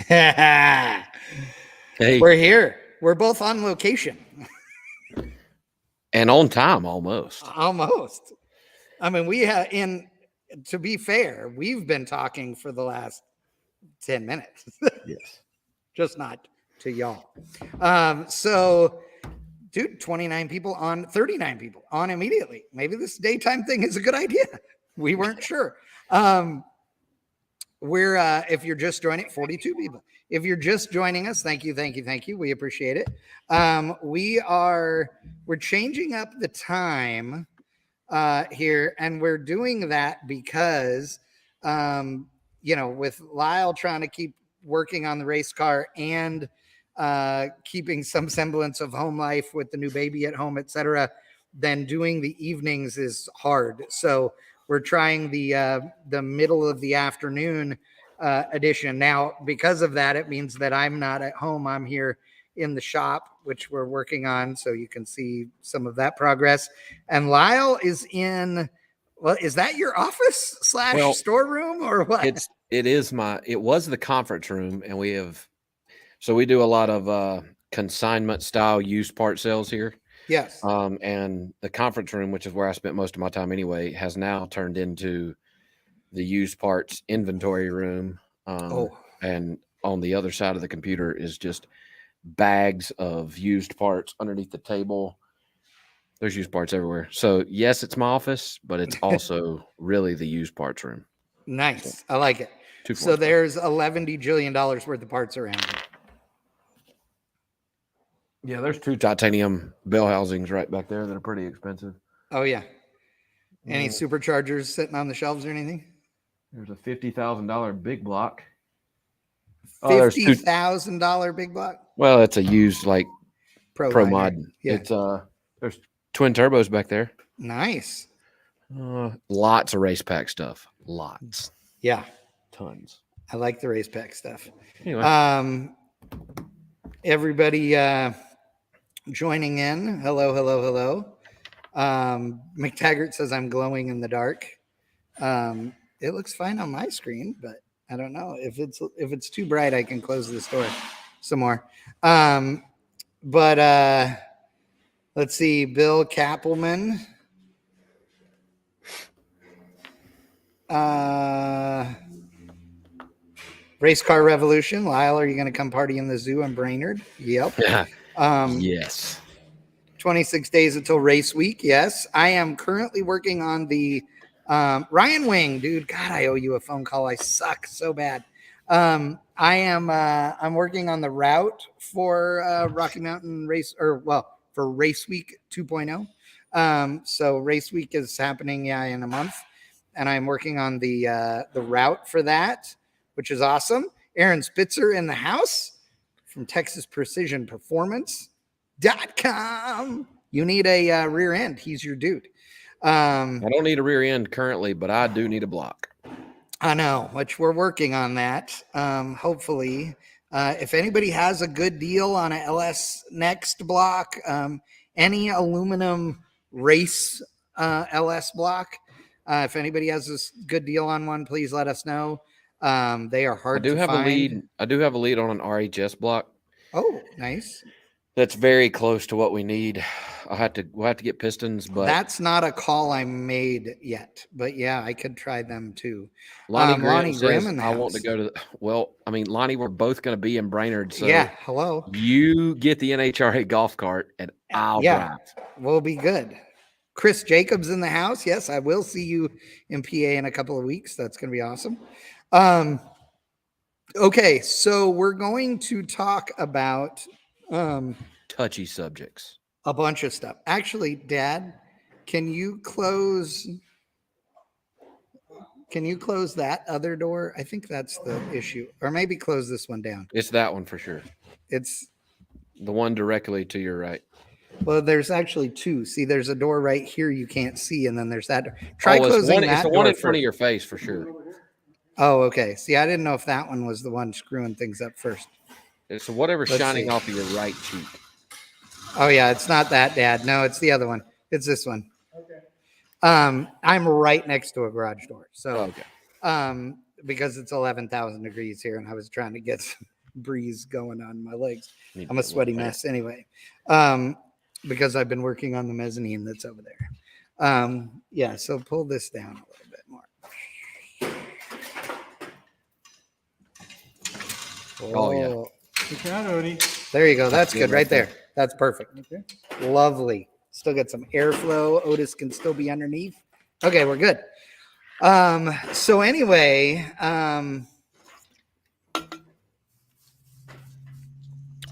Hey. We're here. We're both on location. And on time, almost. Almost. I mean, to be fair, we've been talking for the last 10 minutes. Yes. Just not to y'all. So, dude, 29 people on, 39 people on immediately. Maybe this daytime thing is a good idea. We weren't sure. If you're just joining, 42 people. If you're just joining us, thank you. We appreciate it. We're changing up the time here, and we're doing that because, with Lyle trying to keep working on the race car and keeping some semblance of home life with the new baby at home, etc., then doing the evenings is hard. So we're trying the middle of the afternoon edition. Now, because of that, it means that I'm not at home. I'm here in the shop, which we're working on, so you can see some of that progress. And Lyle is in, well, is that your office / storeroom or what? It was the conference room, and we do a lot of consignment style used part sales here. Yes. And the conference room, which is where I spent most of my time anyway, has now turned into the used parts inventory room. And on the other side of the computer is just bags of used parts underneath the table. There's used parts everywhere. So yes, it's my office, but it's also really the used parts room. Nice. So, I like it. So there's $11 jillion worth of parts around here. Yeah, there's 2 titanium bell housings right back there that are pretty expensive. Oh, yeah. Any superchargers sitting on the shelves or anything? There's a $50,000 big block. $50,000 big block? Well, it's a used Pro Mod. Yeah. It's there's twin turbos back there. Nice. Lots of race pack stuff. Lots. Yeah. Tons. I like the race pack stuff. Anyway. Everybody joining in. Hello. McTaggart says I'm glowing in the dark. It looks fine on my screen, but I don't know if it's too bright. I can close this door some more. But let's see. Bill Kappelman. Race car revolution. Lyle, are you going to come party in the zoo in Brainerd? Yep. Yes. 26 days until race week. Yes. I am currently working on the Ryan Wing, dude. God, I owe you a phone call. I suck so bad. I'm working on the route for Rocky Mountain Race, for Race Week 2.0. So Race Week is happening, in a month, and I'm working on the route for that, which is awesome. Aaron Spitzer in the house from Texas Precision Performance.com. You need a rear end. He's your dude. I don't need a rear end currently, but I do need a block. I know, which we're working on that. Hopefully, if anybody has a good deal on a LS Next block, any aluminum race LS block, if anybody has a good deal on one, please let us know. They are hard to find. I do have a lead on an RHS block. Oh, nice. That's very close to what we need. We'll have to get pistons, but that's not a call I made yet. But yeah, I could try them too. Lonnie Grimm in the house. I want to go to. Lonnie, we're both going to be in Brainerd. So yeah, hello. You get the NHRA golf cart, and I'll drive. We'll be good. Chris Jacobs in the house. Yes, I will see you in PA in a couple of weeks. That's going to be awesome. Okay, so we're going to talk about touchy subjects. A bunch of stuff. Actually, Dad, can you close that other door? I think that's the issue. Or maybe close this one down. It's that one for sure. It's the one directly to your right. Well, there's actually 2. See, there's a door right here you can't see, and then there's that door. Try closing that door. It's the one in front of your face for sure. Oh, okay. See, I didn't know if that one was the one screwing things up first. It's whatever's shining off of your right cheek. Oh, yeah. It's not that, Dad. No, it's the other one. It's this one. Okay. I'm right next to a garage door. So, because it's 11,000 degrees here and I was trying to get some breeze going on my legs. I'm a sweaty mess anyway. Because I've been working on the mezzanine that's over there. Yeah, so pull this down a little bit more. Oh, yeah. There you go. That's good right there. That's perfect. Okay. Lovely. Still got some airflow. Otis can still be underneath. Okay, we're good. So anyway,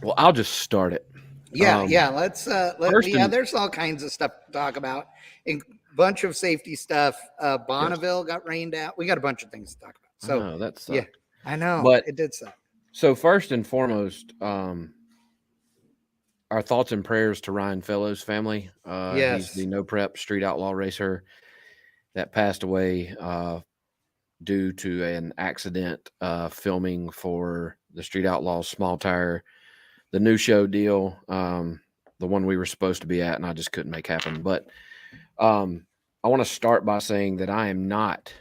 well, I'll just start it. Yeah. Let's there's all kinds of stuff to talk about. A bunch of safety stuff. Bonneville got rained out. We got a bunch of things to talk about. So that sucked. Yeah, I know, but it did suck. So first and foremost, our thoughts and prayers to Ryan Fellows' family. Yes. He's the no prep street outlaw racer that passed away due to an accident filming for the Street Outlaws Small Tire, the new show deal, the one we were supposed to be at, and I just couldn't make happen. But I want to start by saying that I am not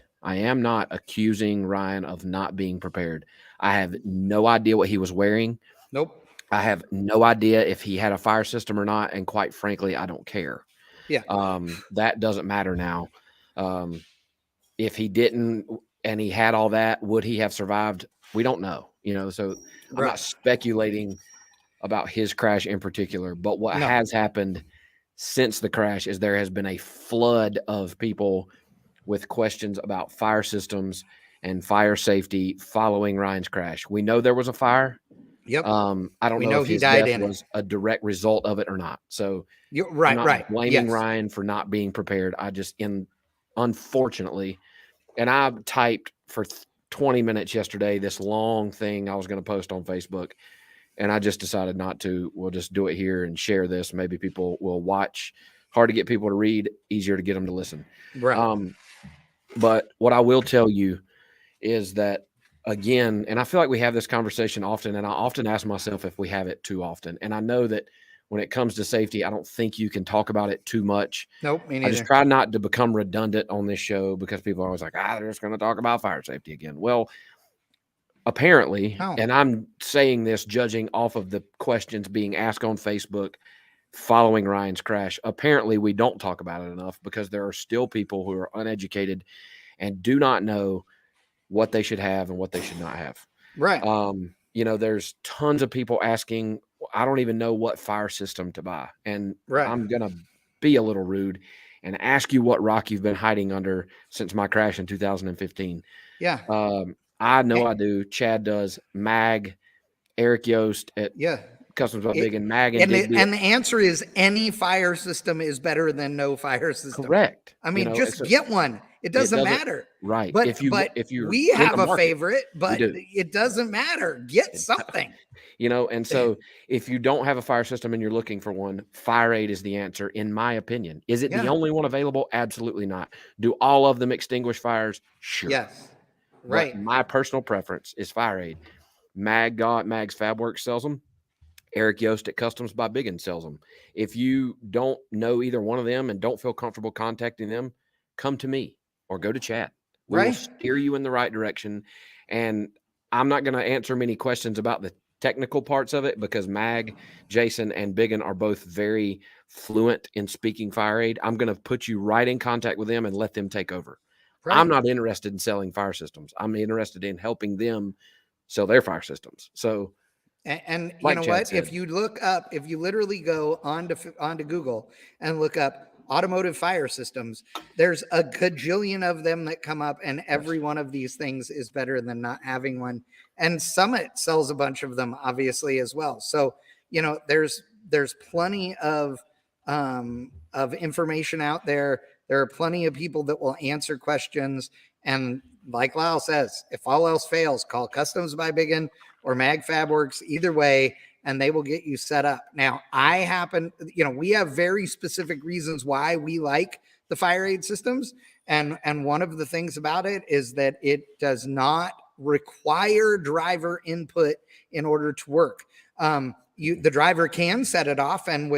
accusing Ryan of not being prepared. I have no idea what he was wearing. Nope. I have no idea if he had a fire system or not, and quite frankly, I don't care. Yeah. That doesn't matter now. If he didn't and he had all that, would he have survived? We don't know, so I'm not speculating about his crash in particular, but what has happened since the crash is there has been a flood of people with questions about fire systems and fire safety following Ryan's crash. We know there was a fire. Yep. I don't know if his death was a direct result of it or not. So you're right. I'm not blaming Ryan for not being prepared. Unfortunately, and I typed for 20 minutes yesterday this long thing I was going to post on Facebook, and I just decided not to. We'll just do it here and share this. Maybe people will watch. Hard to get people to read, easier to get them to listen. Right. But what I will tell you is that, again, and I feel like we have this conversation often, and I often ask myself if we have it too often. And I know that when it comes to safety, I don't think you can talk about it too much. Nope, me neither. I just try not to become redundant on this show because people are always like, they're just going to talk about fire safety again. Well, apparently, and I'm saying this judging off of the questions being asked on Facebook following Ryan's crash, apparently we don't talk about it enough because there are still people who are uneducated and do not know what they should have and what they should not have. Right. There's tons of people asking, I don't even know what fire system to buy. And I'm going to be a little rude and ask you what rock you've been hiding under since my crash in 2015. Yeah. I know I do. Chad does. Mag, Eric Yost at Customs by Big and Mag. And the answer is any fire system is better than no fire system. Correct. I mean, get one. It doesn't matter. Right. But if you we have a favorite, but it doesn't matter. Get something. And so if you don't have a fire system and you're looking for one, Fire Aid is the answer, in my opinion. Is it the only one available? Absolutely not. Do all of them extinguish fires? Sure. Yes. Right. But my personal preference is Fire Aid. Mag's Fabworks sells them. Eric Yost at Customs by Biggin sells them. If you don't know either one of them and don't feel comfortable contacting them, come to me or go to Chad. We will steer you in the right direction. And I'm not going to answer many questions about the technical parts of it because Mag, Jason, and Biggin are both very fluent in speaking Fire Aid. I'm going to put you right in contact with them and let them take over. Right. I'm not interested in selling fire systems. I'm interested in helping them sell their fire systems. So, and like you know what? Said, if you literally go onto Google and look up automotive fire systems, there's a gajillion of them that come up, and every one of these things is better than not having one. And Summit sells a bunch of them, obviously, as well. So, there's plenty of information out there. There are plenty of people that will answer questions. And like Lyle says, if all else fails, call Customs by Biggin or Mag Fabworks, either way, and they will get you set up. Now, we have very specific reasons why we like the Fire Aid systems. And one of the things about it is that it does not require driver input in order to work. The driver can set it off, and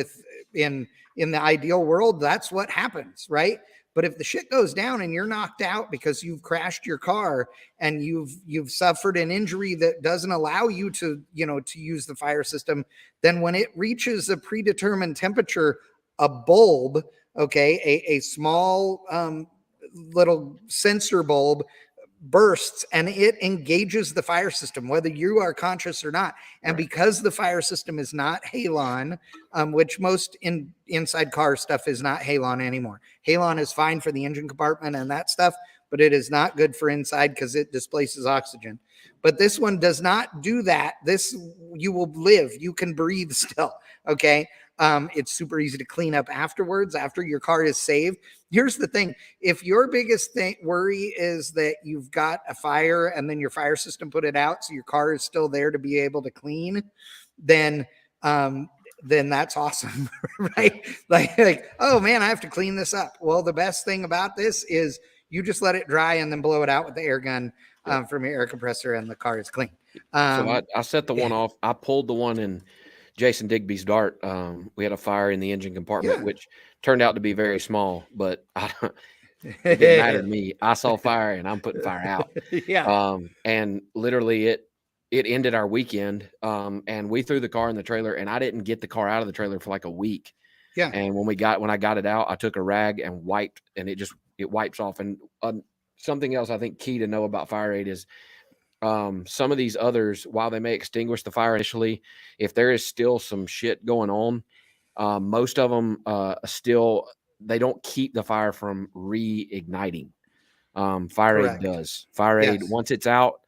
in the ideal world, that's what happens, right? But if the shit goes down and you're knocked out because you've crashed your car and you've suffered an injury that doesn't allow you to, to use the fire system, then when it reaches a predetermined temperature, a bulb, okay, a small little sensor bulb bursts and it engages the fire system, whether you are conscious or not. And right. Because the fire system is not halon, which most inside car stuff is not halon anymore. Halon is fine for the engine compartment and that stuff, but it is not good for inside because it displaces oxygen. But this one does not do that. This, you will live. You can breathe still. Okay. It's super easy to clean up afterwards, after your car is saved. Here's the thing. If your biggest worry is that you've got a fire and then your fire system put it out, so your car is still there to be able to clean, then that's awesome, right? Like, oh man, I have to clean this up. Well, the best thing about this is you just let it dry and then blow it out with the air gun from your air compressor and the car is clean. So I set the one off. I pulled the one in Jason Digby's Dart. We had a fire in the engine compartment, which turned out to be very small, but it didn't matter to me. I saw fire and I'm putting fire out. And literally it ended our weekend. And we threw the car in the trailer and I didn't get the car out of the trailer for like a week. Yeah. And when I got it out, I took a rag and wiped, and it wipes off. And something else I think key to know about fire aid is some of these others, while they may extinguish the fire initially, if there is still some shit going on, most of them they don't keep the fire from reigniting. Fire aid does. Fire aid, once it's out,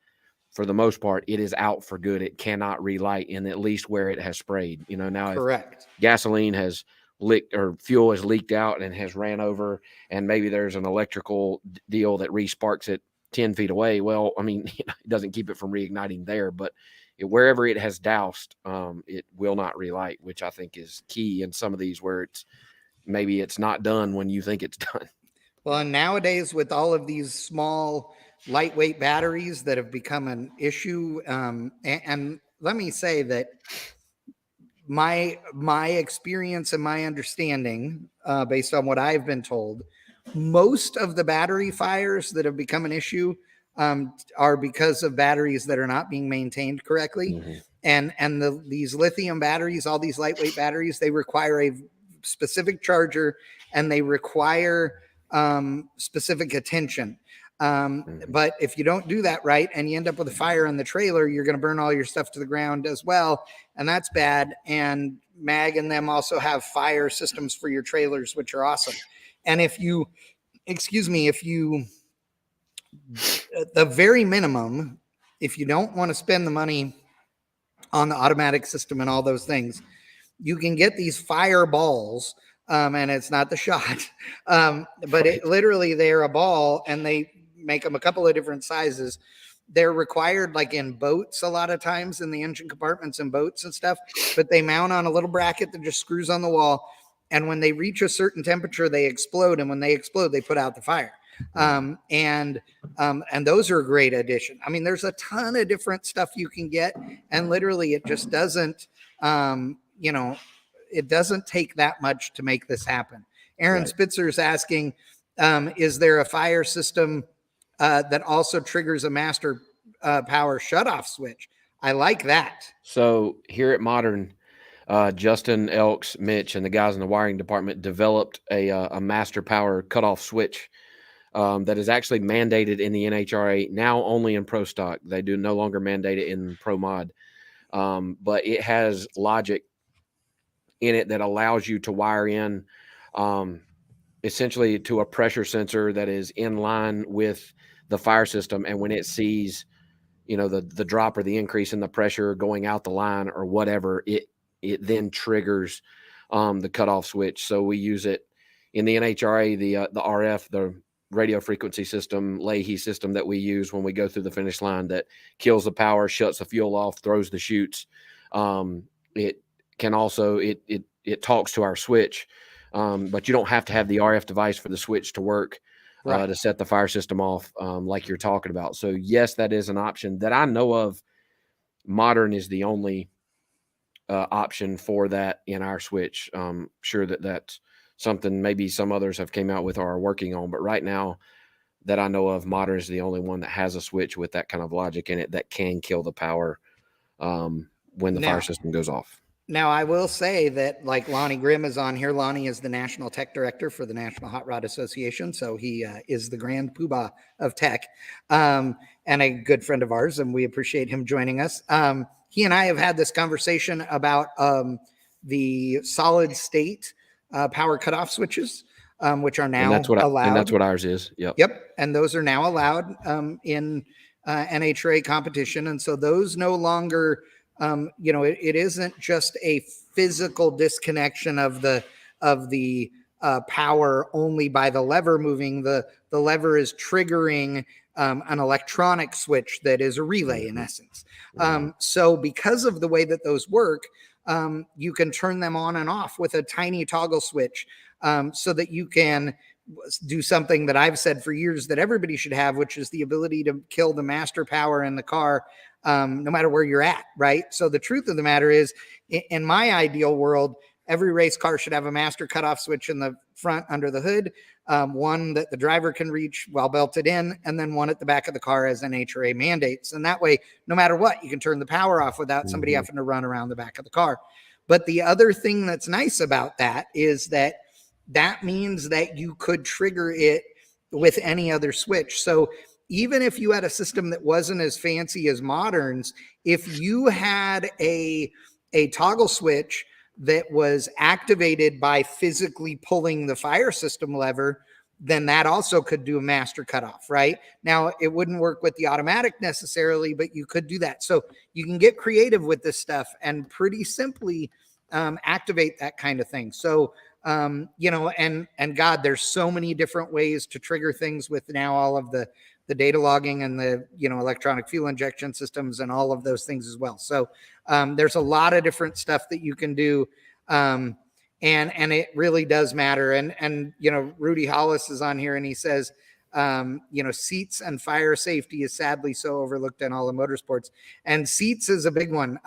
for the most part, it is out for good. It cannot relight in at least where it has sprayed. Now if gasoline has leaked or fuel has leaked out and has ran over, and maybe there's an electrical deal that re-sparks it 10 feet away. Well, I mean, it doesn't keep it from reigniting there, but wherever it has doused, it will not relight, which I think is key in some of these where maybe it's not done when you think it's done. Well, and nowadays with all of these small lightweight batteries that have become an issue, and let me say that my experience and my understanding, based on what I've been told, most of the battery fires that have become an issue are because of batteries that are not being maintained correctly. Mm-hmm. And these lithium batteries, all these lightweight batteries, they require a specific charger and they require specific attention. But if you don't do that right and you end up with a fire in the trailer, you're going to burn all your stuff to the ground as well. And that's bad. And MAG and them also have fire systems for your trailers, which are awesome. And at the very minimum, if you don't want to spend the money on the automatic system and all those things, you can get these fire balls. And it's not the shot, but it literally, they're a ball and they make them a couple of different sizes. They're required like in boats a lot of times, in the engine compartments and boats and stuff, but they mount on a little bracket that just screws on the wall. And when they reach a certain temperature, they explode. And when they explode, they put out the fire. And those are a great addition. I mean, there's a ton of different stuff you can get. And literally it just doesn't, it doesn't take that much to make this happen. Aaron Spitzer is asking, is there a fire system that also triggers a master power shutoff switch? I like that. So here at Modern, Justin, Elks, Mitch, and the guys in the wiring department developed a master power cutoff switch that is actually mandated in the NHRA, now only in Pro Stock. They do no longer mandate it in Pro Mod. But it has logic in it that allows you to wire in essentially to a pressure sensor that is in line with the fire system. And when it sees, the drop or the increase in the pressure going out the line or whatever, it then triggers the cutoff switch. So we use it in the NHRA, the RF, the radio frequency system, Leahy system that we use when we go through the finish line, that kills the power, shuts the fuel off, throws the chutes. It can also, it talks to our switch, but you don't have to have the RF device for the switch to work to set the fire system off like you're talking about. So yes, that is an option that I know of. Modern is the only option for that in our switch. Sure that's something maybe some others have came out with or are working on. But right now that I know of, Modern is the only one that has a switch with that kind of logic in it that can kill the power when the fire system goes off. Now, I will say that, like, Lonnie Grimm is on here. Lonnie is the National Tech Director for the National Hot Rod Association. So he is the grand poobah of tech, and a good friend of ours, and we appreciate him joining us. He and I have had this conversation about the solid state power cutoff switches, which are now allowed. And that's what ours is. Yep. And those are now allowed in NHRA competition. And so those no longer... it isn't just a physical disconnection of the power only by the lever moving. The lever is triggering an electronic switch that is a relay in essence. So because of the way that those work, you can turn them on and off with a tiny toggle switch, so that you can do something that I've said for years that everybody should have, which is the ability to kill the master power in the car, no matter where you're at, right? So the truth of the matter is, in my ideal world, every race car should have a master cutoff switch in the front under the hood, one that the driver can reach while belted in, and then one at the back of the car as NHRA mandates. And that way, no matter what, you can turn the power off without somebody having to run around the back of the car. But the other thing that's nice about that is that means that you could trigger it with any other switch. So even if you had a system that wasn't as fancy as Modern's, if you had a toggle switch that was activated by physically pulling the fire system lever, then that also could do a master cutoff, right? Now, it wouldn't work with the automatic necessarily, but you could do that. So you can get creative with this stuff and pretty simply activate that kind of thing. So, and God, there's so many different ways to trigger things with now all of the data logging and the, electronic fuel injection systems and all of those things as well. So there's a lot of different stuff that you can do. And it really does matter. And Rudy Hollis is on here and he says, seats and fire safety is sadly so overlooked in all the motorsports, and seats is a big one.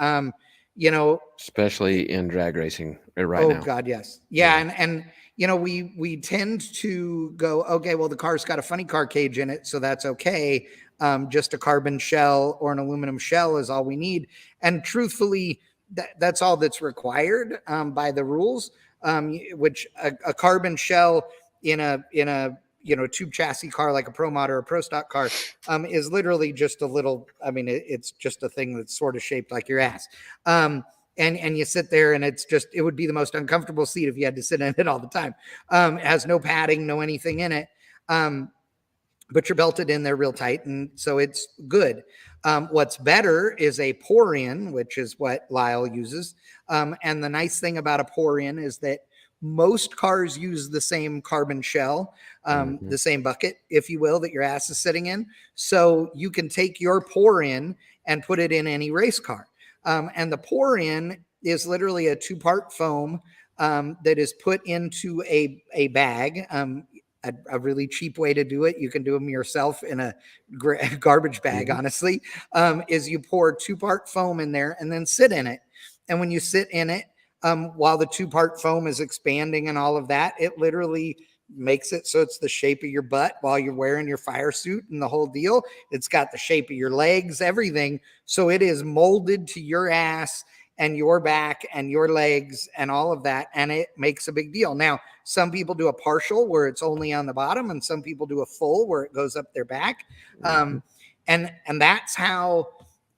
Especially in drag racing right now. Oh God, yes. Yeah. And we tend to go, okay, well, the car's got a funny car cage in it, so that's okay. Just a carbon shell or an aluminum shell is all we need. And truthfully, that's all that's required by the rules, which a carbon shell in a tube chassis car like a Pro Mod or a Pro Stock car is literally just a little, it's just a thing that's sort of shaped like your ass. And you sit there and it would be the most uncomfortable seat if you had to sit in it all the time. It has no padding, no anything in it. But you're belted in there real tight. And so it's good. What's better is a pour in, which is what Lyle uses. And the nice thing about a pour in is that most cars use the same carbon shell, the same bucket, if you will, that your ass is sitting in. So you can take your pour in and put it in any race car. And the pour in is literally a 2-part foam that is put into a bag. A really cheap way to do it, you can do them yourself in a garbage bag, honestly, is you pour 2-part foam in there and then sit in it. And when you sit in it, while the 2-part foam is expanding and all of that, it literally makes it so it's the shape of your butt while you're wearing your fire suit and the whole deal. It's got the shape of your legs, everything. So it is molded to your ass and your back and your legs and all of that. And it makes a big deal. Now, some people do a partial where it's only on the bottom, and some people do a full where it goes up their back. And that's how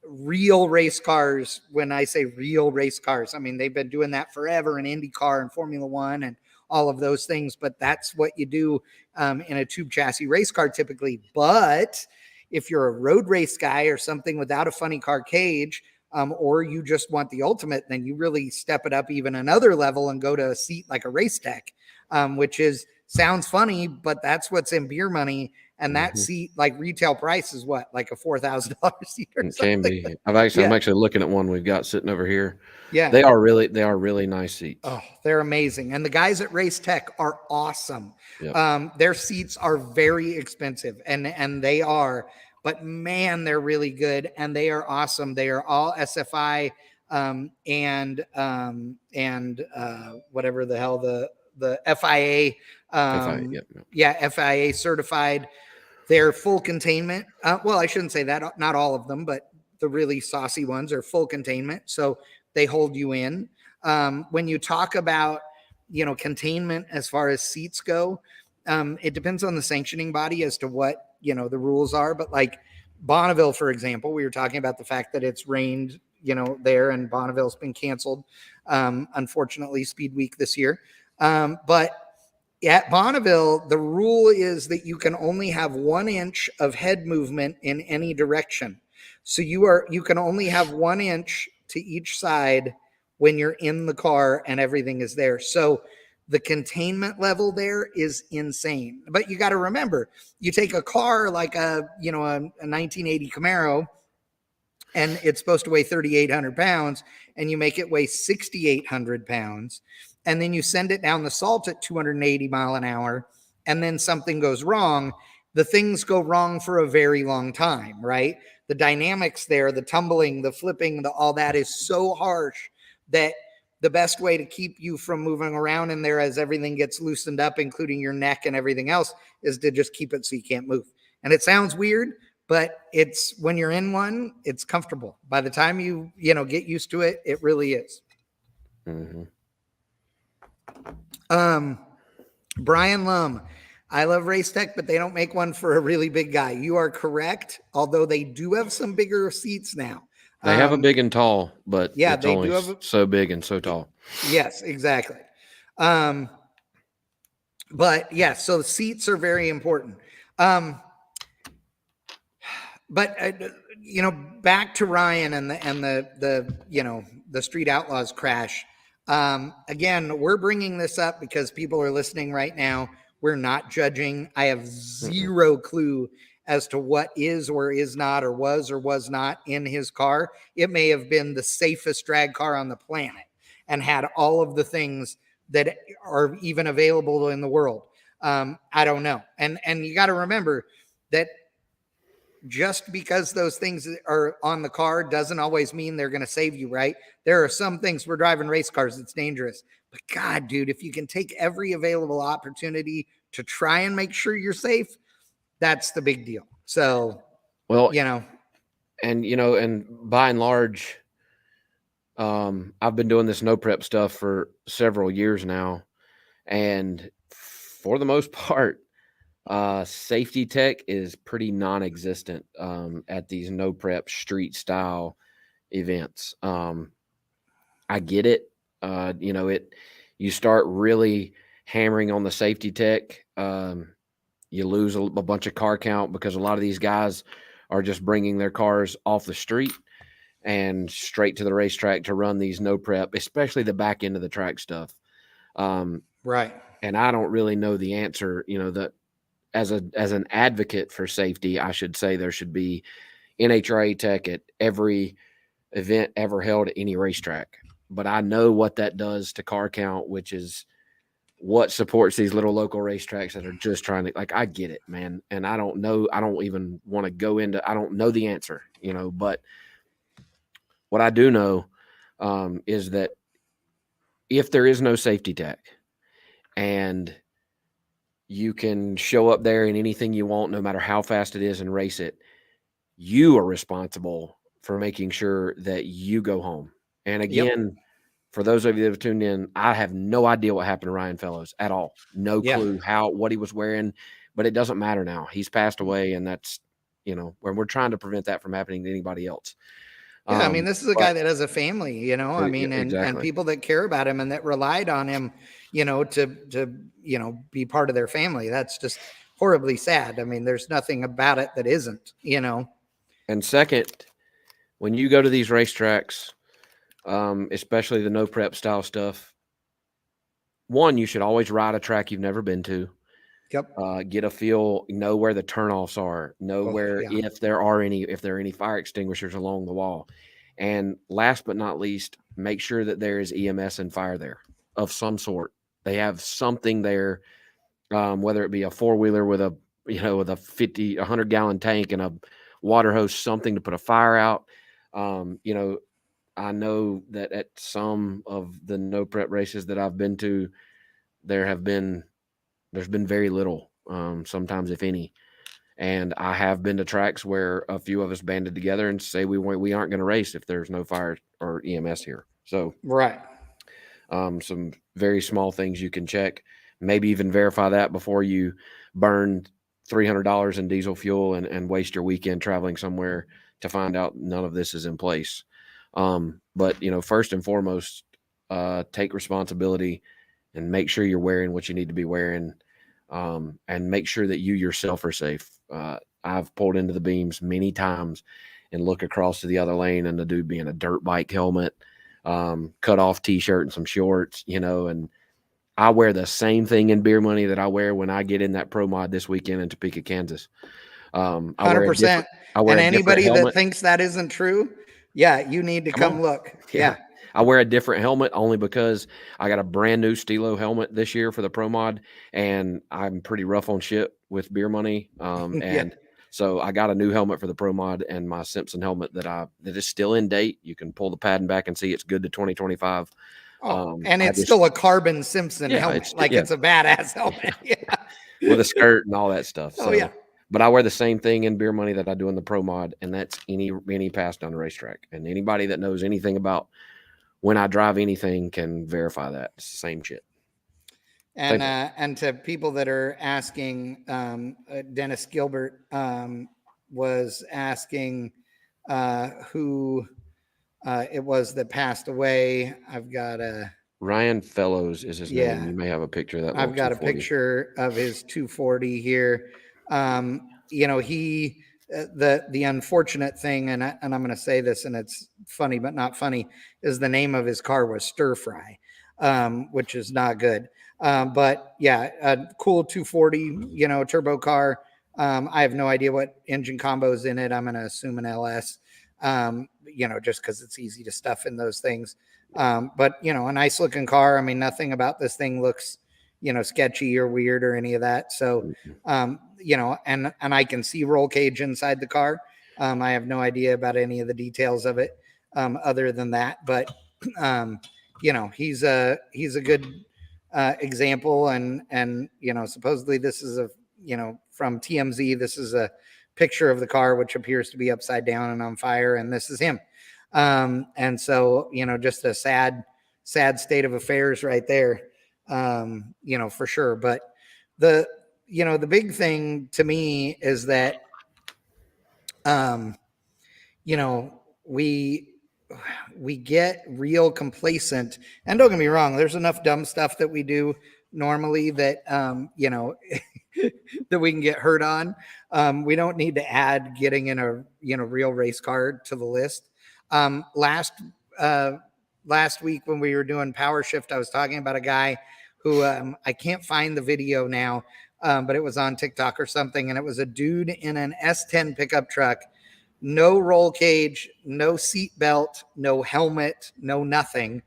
real race cars, when I say real race cars, they've been doing that forever in IndyCar and Formula One and all of those things, but that's what you do in a tube chassis race car typically. But if you're a road race guy or something without a funny car cage, or you just want the ultimate, then you really step it up even another level and go to a seat like a Race Tech, which sounds funny, but that's what's in beer money. And that seat, like retail price, is what, like a $4,000 seat or something? Can be. I'm actually looking at one we've got sitting over here. Yeah, they are really nice seats. Oh, they're amazing, and the guys at Race Tech are awesome. Yep. Their seats are very expensive, and they are, but man, they're really good, and they are awesome. They are all SFI, and whatever the hell FIA, FIA certified. They're full containment. Well, I shouldn't say that. Not all of them, but the really saucy ones are full containment. So they hold you in. When you talk about, containment as far as seats go, it depends on the sanctioning body as to what, the rules are. But like Bonneville, for example, we were talking about the fact that it's rained, there, and Bonneville's been canceled. Unfortunately, Speed Week this year. But at Bonneville, the rule is that you can only have 1 inch of head movement in any direction. So you can only have 1 inch to each side when you're in the car and everything is there. So the containment level there is insane. But you got to remember, you take a car like a 1980 Camaro, and it's supposed to weigh 3,800 pounds, and you make it weigh 6,800 pounds. And then you send it down the salt at 280 mile an hour, and then something goes wrong. The things go wrong for a very long time, right? The dynamics there, the tumbling, the flipping, all that is so harsh that the best way to keep you from moving around in there as everything gets loosened up, including your neck and everything else, is to just keep it so you can't move. And it sounds weird, but it's when you're in one, it's comfortable. By the time you get used to it, it really is. Mm-hmm. Brian Lum, I love Race Tech, but they don't make one for a really big guy. You are correct, although they do have some bigger seats now. They have a big and tall, but yeah, it's they only do have so big and so tall. Yes, exactly. But yeah, so the seats are very important. But back to Ryan and the Street Outlaws crash. Again, we're bringing this up because people are listening right now. We're not judging. I have zero clue as to what is or is not, or was not in his car. It may have been the safest drag car on the planet and had all of the things that are even available in the world. I don't know. And you got to remember that just because those things are on the car doesn't always mean they're going to save you, right? There are some things, we're driving race cars, it's dangerous. But God, dude, if you can take every available opportunity to try and make sure you're safe, that's the big deal. So, well, and by and large, I've been doing this no prep stuff for several years now. And for the most part, safety tech is pretty non-existent at these no prep street style events. I get it. You start really hammering on the safety tech, you lose a bunch of car count because a lot of these guys are just bringing their cars off the street and straight to the racetrack to run these no prep, especially the back end of the track stuff. Right. And I don't really know the answer, that as an advocate for safety, I should say there should be NHRA tech at every event ever held at any racetrack. But I know what that does to car count, which is what supports these little local racetracks that are just trying to, I get it, man. And I don't know, I don't even want to go into, I don't know the answer, but what I do know is that if there is no safety tech and you can show up there in anything you want, no matter how fast it is, and race it, you are responsible for making sure that you go home. And again, for those of you that have tuned in, I have no idea what happened to Ryan Fellows at all. No clue what he was wearing, but it doesn't matter now. He's passed away, and that's, where we're trying to prevent that from happening to anybody else. Yeah, this is a guy that has a family, and exactly. people that care about him and that relied on him, to be part of their family. That's just horribly sad. There's nothing about it that isn't, And second, when you go to these racetracks, especially the no prep style stuff, one, you should always ride a track you've never been to. Yep. Get a feel, know where the turnoffs are, if there are any fire extinguishers along the wall. And last but not least, make sure that there is EMS and fire there of some sort. They have something there, whether it be a four-wheeler with a 100 gallon tank and a water hose, something to put a fire out. I know that at some of the no prep races that I've been to, there's been very little, sometimes if any. And I have been to tracks where a few of us banded together and say we aren't going to race if there's no fire or EMS here. So right. Some very small things you can check, maybe even verify that before you burn $300 in diesel fuel and waste your weekend traveling somewhere to find out none of this is in place. But first and foremost, take responsibility and make sure you're wearing what you need to be wearing, and make sure that you yourself are safe. I've pulled into the beams many times and look across to the other lane and the dude be in a dirt bike helmet, cut off t-shirt and some shorts, and I wear the same thing in beer money that I wear when I get in that pro mod this weekend in Topeka, Kansas. 100%. And anybody that thinks that isn't true, yeah, you need to come look. Yeah. I wear a different helmet only because I got a brand new Stilo helmet this year for the pro mod, and I'm pretty rough on shit with beer money. And so I got a new helmet for the pro mod, and my Simpson helmet that is still in date. You can pull the padding back and see it's good to 2025. And it's still a carbon Simpson helmet. It's a badass helmet. With a skirt and all that stuff. So, yeah. But I wear the same thing in beer money that I do in the pro mod, and that's any pass down the racetrack. And anybody that knows anything about when I drive anything can verify that. It's the same shit. And to people that are asking, Dennis Gilbert was asking who it was that passed away. I've got Ryan Fellows is his name. You may have a picture of that. I've got a picture of his 240 here. He the unfortunate thing, and I'm going to say this, and it's funny but not funny, is the name of his car was Stir Fry, which is not good. But yeah, a cool 240, turbo car. I have no idea what engine combo is in it. I'm going to assume an LS, just because it's easy to stuff in those things. But a nice looking car. I mean, nothing about this thing looks, sketchy or weird or any of that. So, and I can see roll cage inside the car. I have no idea about any of the details of it, other than that. But, he's a good example. And supposedly this is from TMZ, this is a picture of the car, which appears to be upside down and on fire. And this is him. And so, just a sad state of affairs right there, for sure. But the big thing to me is that, we get real complacent, and don't get me wrong, there's enough dumb stuff that we do normally that, that we can get hurt on. We don't need to add getting in a, real race car to the list. Last week when we were doing Power Shift, I was talking about a guy who, I can't find the video now, but it was on TikTok or something. And it was a dude in an S10 pickup truck, no roll cage, no seat belt, no helmet, no nothing.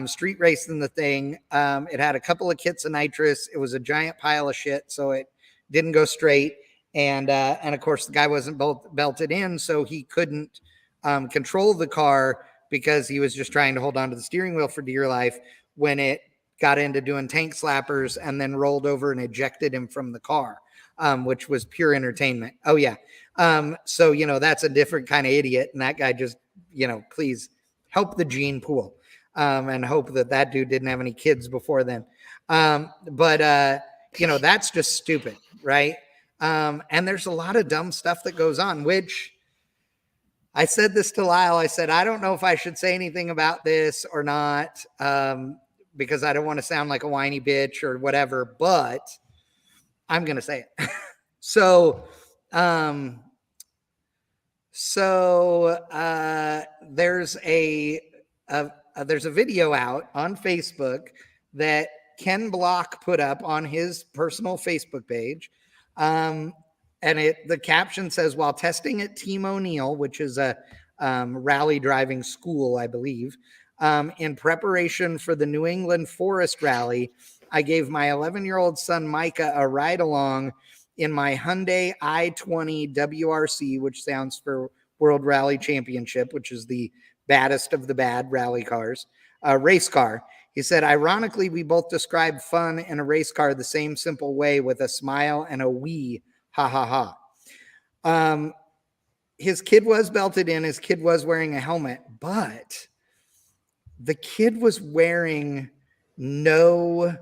Street racing the thing. It had a couple of kits of nitrous. It was a giant pile of shit, so it didn't go straight. And of course the guy wasn't belted in, so he couldn't control the car because he was just trying to hold on to the steering wheel for dear life when it got into doing tank slappers and then rolled over and ejected him from the car, which was pure entertainment. Oh yeah. So, that's a different kind of idiot. And that guy just, please help the gene pool, and hope that dude didn't have any kids before then. But that's just stupid. Right. And there's a lot of dumb stuff that goes on, which I said this to Lyle. I said, I don't know if I should say anything about this or not, because I don't want to sound like a whiny bitch or whatever, but I'm going to say it. So there's a video out on Facebook that Ken Block put up on his personal Facebook page. And the caption says, while testing at Team O'Neill, which is a rally driving school, I believe, in preparation for the New England Forest Rally, I gave my 11-year-old son, Micah, a ride along in my Hyundai i20 WRC, which stands for World Rally Championship, which is the baddest of the bad rally cars, race car. He said, ironically, we both describe fun in a race car the same simple way with a smile and a wee, ha, ha, ha. His kid was belted in. His kid was wearing a helmet, but the kid was wearing no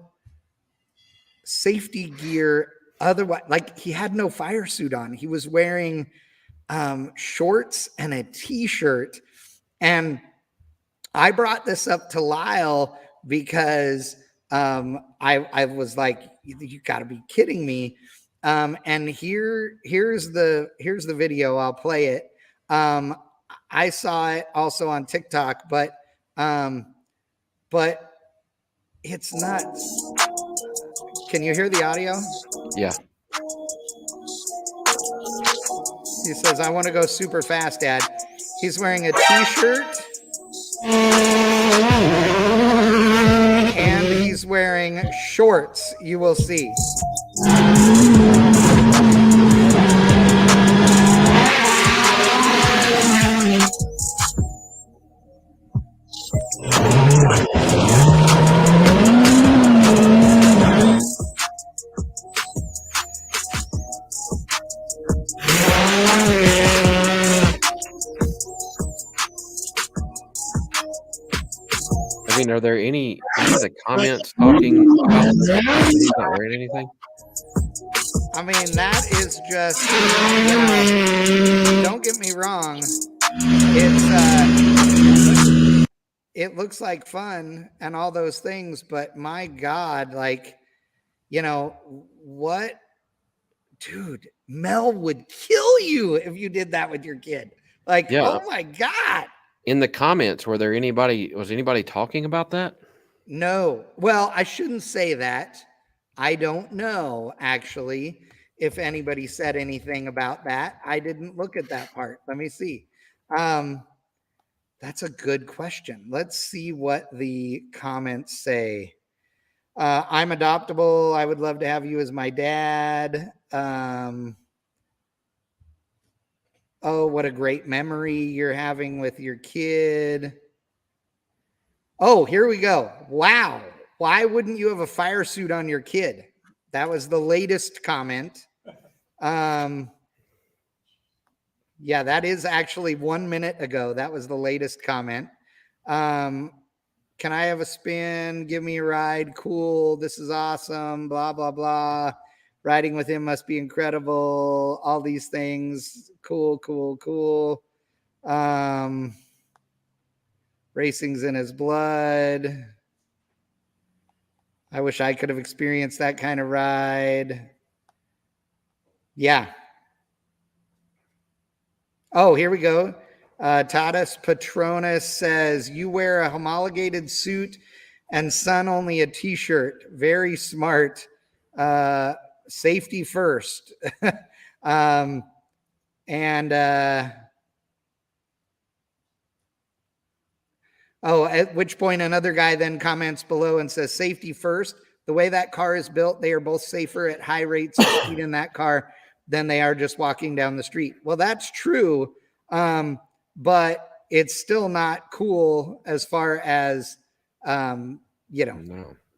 safety gear. Otherwise, like he had no fire suit on. He was wearing shorts and a t-shirt. And I brought this up to Lyle because I was like, you got to be kidding me. And here's the video. I'll play it. I saw it also on TikTok, but it's nuts. Can you hear the audio? Yeah. He says, I want to go super fast, Dad. He's wearing a t-shirt. And he's wearing shorts, you will see. I mean, are there any of the comments talking about he's not wearing anything? I mean, that is just, don't get me wrong. It looks like fun and all those things, but my God, like, what? Dude, Mel would kill you if you did that with your kid. Like, yeah. Oh my God. In the comments, was anybody talking about that? No. Well, I shouldn't say that. I don't know, actually, if anybody said anything about that. I didn't look at that part. Let me see. That's a good question. Let's see what the comments say. I'm adoptable. I would love to have you as my dad. Oh, what a great memory you're having with your kid. Oh, here we go. Wow. Why wouldn't you have a fire suit on your kid? That was the latest comment. Yeah, that is actually 1 minute ago. That was the latest comment. Can I have a spin? Give me a ride. Cool. This is awesome. Blah, blah, blah. Riding with him must be incredible. All these things. Cool, cool, cool. Racing's in his blood. I wish I could have experienced that kind of ride. Yeah. Oh, here we go. Tadas Patronus says, you wear a homologated suit and son only a t-shirt. Very smart. Safety first. Oh, at which point another guy then comments below and says, safety first. The way that car is built, they are both safer at high rates of speed in that car than they are just walking down the street. Well, that's true. But it's still not cool as far as, no.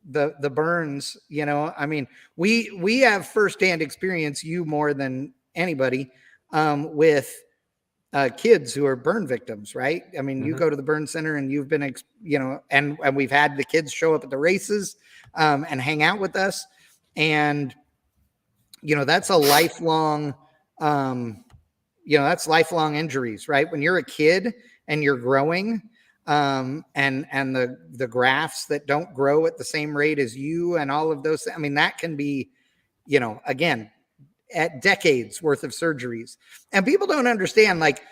The burns, I mean, we have firsthand experience, you more than anybody, with kids who are burn victims, right? I mean, you go to the burn center and you've been, and we've had the kids show up at the races and hang out with us. And, that's a lifelong, that's lifelong injuries, right? When you're a kid and you're growing, and the grafts that don't grow at the same rate as you and all of those, I mean, that can be, again, at decades worth of surgeries. And people don't understand, like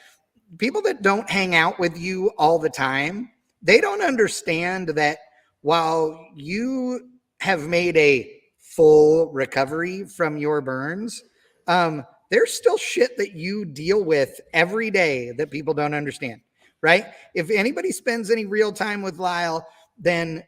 people that don't hang out with you all the time, they don't understand that while you have made a full recovery from your burns, there's still shit that you deal with every day that people don't understand, right? If anybody spends any real time with Lyle, then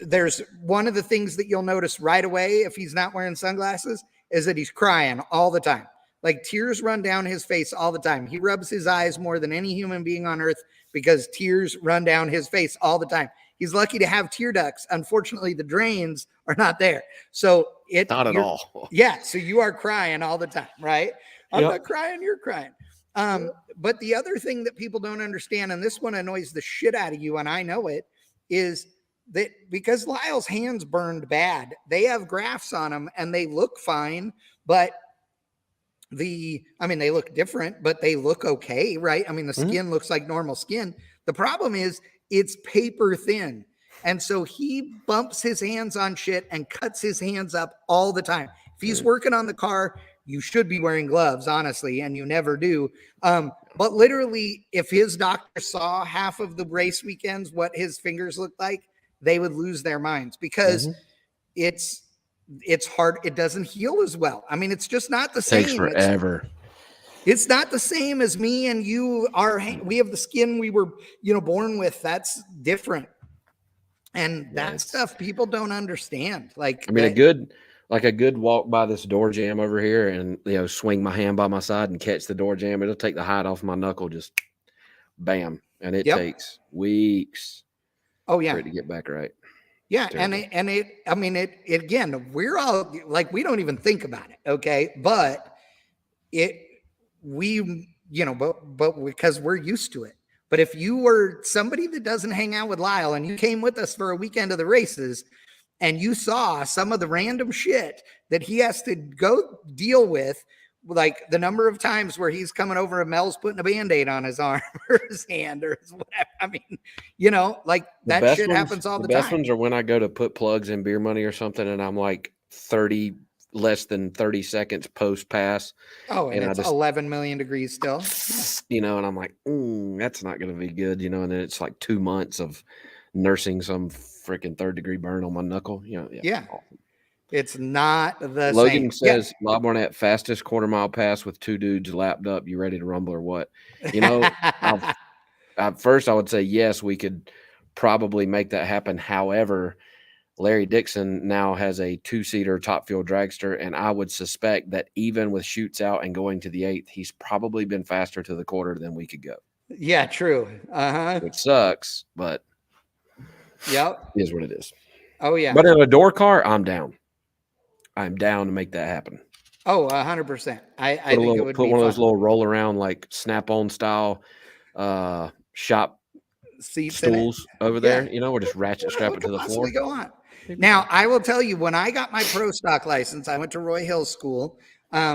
there's one of the things that you'll notice right away if he's not wearing sunglasses is that he's crying all the time. Like tears run down his face all the time. He rubs his eyes more than any human being on earth because tears run down his face all the time. He's lucky to have tear ducts. Unfortunately, the drains are not there. So not at all. Yeah. So you are crying all the time, right? I'm not crying, you're crying. But the other thing that people don't understand, and this one annoys the shit out of you, and I know it, is that because Lyle's hands burned bad, they have grafts on them and they look fine, but they look different, but they look okay, right? I mean, the skin looks like normal skin. The problem is it's paper thin. And so he bumps his hands on shit and cuts his hands up all the time. If he's working on the car, you should be wearing gloves, honestly, and you never do. But literally, if his doctor saw half of the race weekends, what his fingers look like, they would lose their minds because it's hard. It doesn't heal as well. I mean, it's just not the same. Takes forever. It's not the same as me and you are. We have the skin we were, born with. That's different. And that stuff people don't understand. Like, I mean, a good walk by this door jam over here and, swing my hand by my side and catch the door jam. It'll take the hide off my knuckle. Just bam. And it takes weeks. Oh yeah. For it to get back right. Yeah. It again, we're all like, we don't even think about it. Okay. But but because we're used to it. But if you were somebody that doesn't hang out with Lyle and you came with us for a weekend of the races and you saw some of the random shit that he has to go deal with, like the number of times where he's coming over and Mel's putting a Band-Aid on his arm or his hand or his whatever. I mean, like that shit happens all the time. The best ones are when I go to put plugs in beer money or something and I'm like less than 30 seconds post pass. Oh, and it's 11 million degrees still. And I'm like, that's not going to be good, and then it's like 2 months of nursing some freaking 3rd-degree burn on my knuckle. Yeah. It's not the Logan same. says, Bob Barnett, fastest quarter-mile pass with 2 dudes lapped up. You ready to rumble or what? At first I would say, yes, we could probably make that happen. However, Larry Dixon now has a 2-seater top fuel dragster, and I would suspect that even with shoots out and going to the 8th, he's probably been faster to the quarter than we could go. Yeah, true. It sucks, but it is what it is. Oh, yeah. But in a door car, I'm down. I'm down to make that happen. Oh, 100%. I think it would put one of those little roll around like Snap-on style shop stools over there, or just ratchet strap it to the floor. Go on. Now, I will tell you, when I got my pro stock license, I went to Roy Hill School,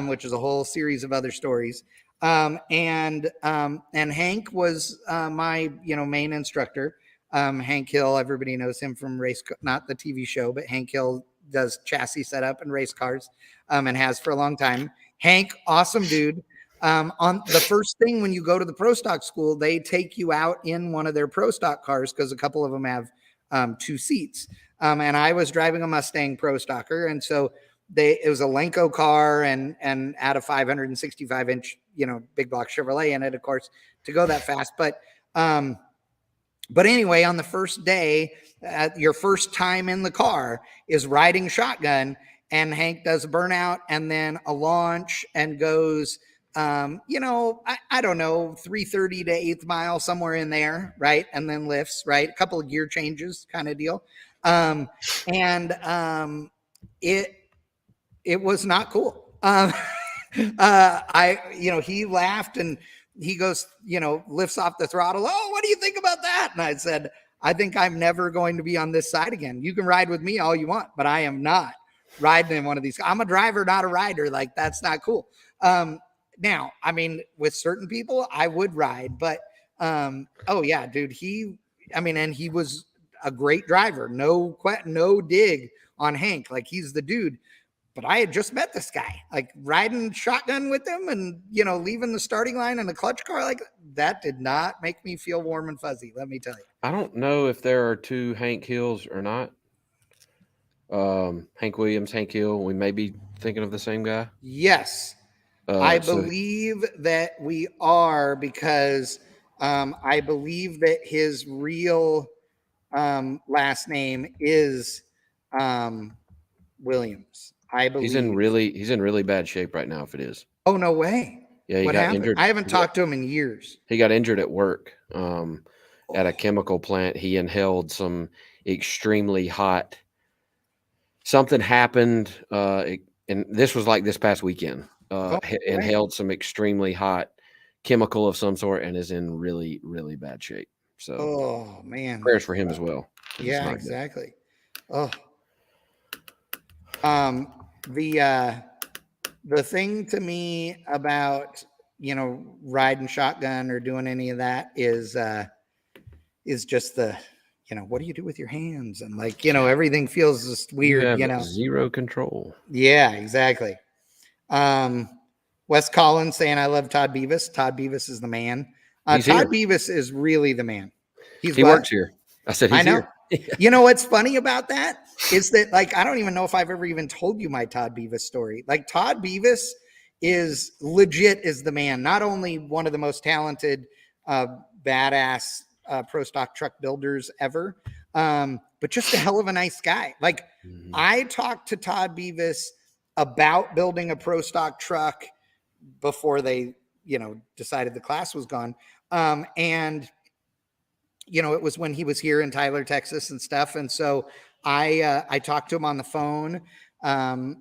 which is a whole series of other stories. And Hank was my, main instructor. Hank Hill, everybody knows him from not the TV show, but Hank Hill does chassis setup and race cars, and has for a long time. Hank, awesome dude. On the first thing when you go to the pro stock school, they take you out in one of their pro stock cars because a couple of them have 2 seats. And I was driving a Mustang Pro Stocker, and so it was a Lenko car and at a 565-inch, big block Chevrolet in it, of course, to go that fast. But anyway, on the first day, your first time in the car is riding shotgun, and Hank does a burnout and then a launch and goes, I don't know, 330 to 8th mile, somewhere in there, right? And then lifts, right? A couple of gear changes kind of deal. It was not cool. He laughed and he goes, lifts off the throttle. Oh, what do you think about that? And I said, I think I'm never going to be on this side again. You can ride with me all you want, but I am not riding in one of these. I'm a driver, not a rider. Like, that's not cool. Now, I mean, with certain people, I would ride, but, oh yeah, dude, and he was a great driver. No dig on Hank. Like, he's the dude, but I had just met this guy, like riding shotgun with him and, leaving the starting line in a clutch car. Like, that did not make me feel warm and fuzzy. Let me tell you. I don't know if there are 2 Hank Hills or not. Hank Williams, Hank Hill. We may be thinking of the same guy. Yes. I believe that we are, because I believe that his real last name is Williams. I believe he's in really bad shape right now. If it is. Oh, no way. Yeah, what happened? Injured. I haven't talked to him in years. He got injured at work. at a chemical plant. He inhaled some extremely hot. Something happened, and this was like this past weekend. Inhaled some extremely hot chemical of some sort and is in really, really bad shape. So, oh man, prayers for him as well. Yeah, exactly. Oh, the thing to me about, you know, riding shotgun or doing any of that is just the, you know, what do you do with your hands? And like, you know, everything feels just weird, you know, zero control. Yeah, exactly. Wes Collins saying, I love Todd Beavis. Todd Beavis is the man. Todd Beavis is really the man. He works here. I said, he's here. You know what's funny about that is that, like, I don't even know if I've ever even told you my Todd Beavis story. Like, Todd Beavis is legit is the man. Not only one of the most talented, badass pro stock truck builders ever, but just a hell of a nice guy. Like, I talked to Todd Beavis about building a pro stock truck before they, you know, decided the class was gone. And you know, it was when he was here in Tyler, Texas and stuff. And so I talked to him on the phone.